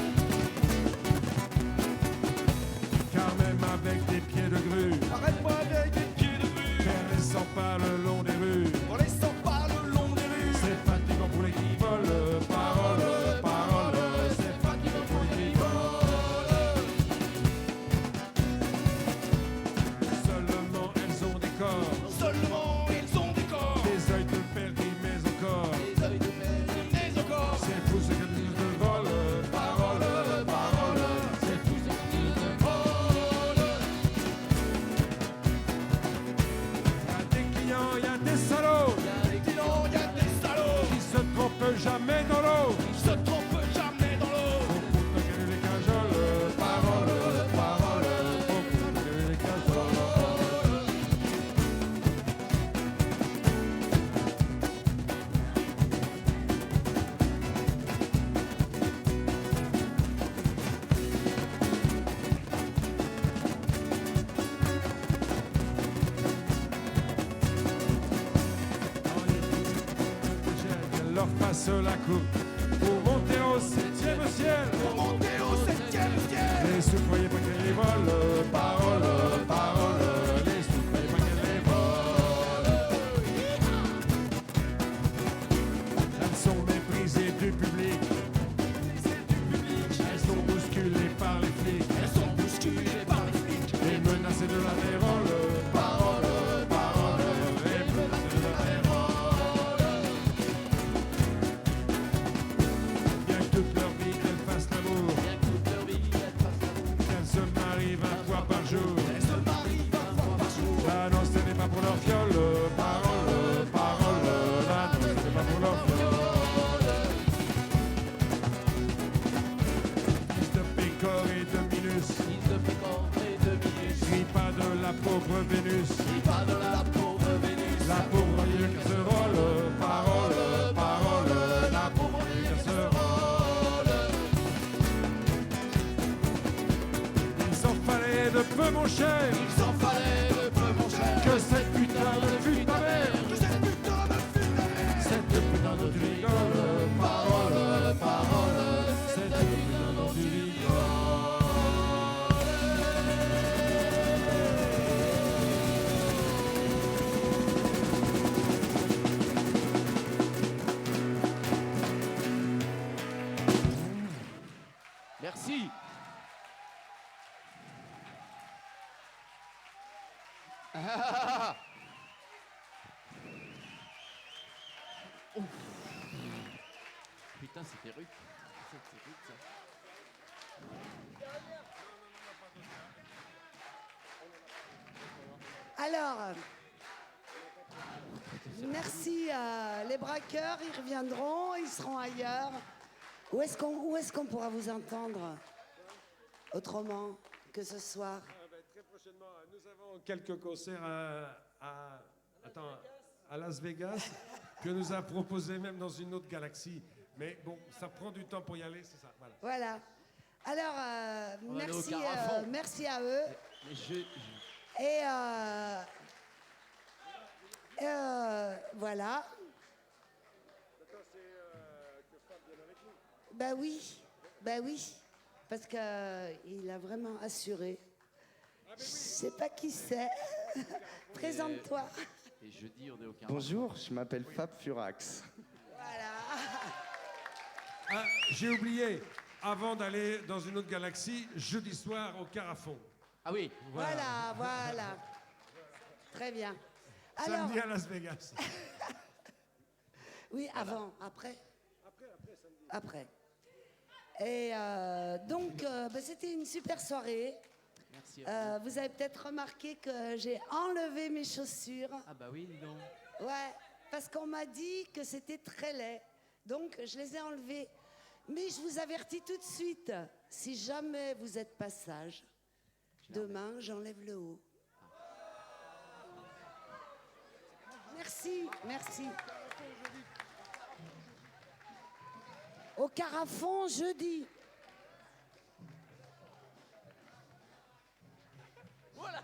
Car même avec des pieds de grue, Arrête-moi avec des pieds de grue. faire les 100 pas le long des rues. On les sent pas le long des rues. C'est fatigant pour les qui volent. Parole, parole. C'est fatigant pour les qui volent. Seulement elles ont des corps. Seulement ils ont des corps. Des œils de perdrix, mais encore. Mais encore. C'est fou ce que disent de vol. Parole, parole. C'est fou ce que disent de vol. Y'a des clients, y'a des salauds. Sinon y a des salauds. Qui se trompent jamais dans l'eau. Ils se trompent jamais dans l'eau. Beaucoup de gueuler les cajoles. Parole, parole. Beaucoup de gueuler les cajoles. Elle leur passe la coupe pour monter au 7e ciel. Pour monter au 7e ciel. Les sous, croyez pas qu'elle les vole. Parole, parole. Les sous, croyez pas qu'elle les vole. Elles sont méprisées du public. Elles sont bousculées par les flics. Elles sont bousculées par les flics. Et menacées de la vérole. Parole, parole. Et menacées de la vérole. Bien que toute leur vie elles fassent l'amour. Qu'elles se marient 20 fois par jour. Elles se marient 20 fois par jour. Ah non, ce n'est pas pour leur fiole. Parole, parole. Ah non, ce n'est pas pour leur fiole. Fils de Pécor et de Minus. Crie pas de la pauvre Vénus. La pauvre lieu qui se rôle. Parole, parole. La pauvre lieu qui se rôle. Il s'en fallait de peu, mon cher. Il s'en fallait de peu, mon cher. Que cette putain de fut ta mère. Que cette putain de fut ta mère. Cette putain dont tu rigoles. Parole, parole. Cette putain dont tu rigoles. Merci. Ouf. Putain, c'était rude. C'était rude, ça. Alors, merci à les braqueurs, ils reviendront, ils seront ailleurs. Où est-ce qu'on pourra vous entendre autrement que ce soir? Très prochainement, nous avons quelques concerts à Las Vegas que nous a proposé même dans une autre galaxie. Mais bon, ça prend du temps pour y aller, c'est ça. Voilà. Voilà. Alors, On va aller au merci, Carafon. merci à eux. Mais Et voilà. Ben oui, ben oui. parce qu'il a vraiment assuré. Je sais pas qui c'est. Présente-toi. Et jeudi, on est au Carrefour. Bonjour, je m'appelle Fab Furax. Voilà. Ah, j'ai oublié, avant d'aller dans une autre galaxie, jeudi soir au Carafon. Ah oui. Voilà. Très bien. Alors, Samedi à Las Vegas. oui, avant, après. Après. Et donc, c'était une super soirée. Merci à vous. Vous avez peut-être remarqué que j'ai enlevé mes chaussures. Ah bah oui, dis donc. Ouais, parce qu'on m'a dit que c'était très laid. Donc, je les ai enlevées. Mais je vous avertis tout de suite, si jamais vous êtes pas sage, demain, j'enlève le haut. Merci. Au Carafon, jeudi. Voilà.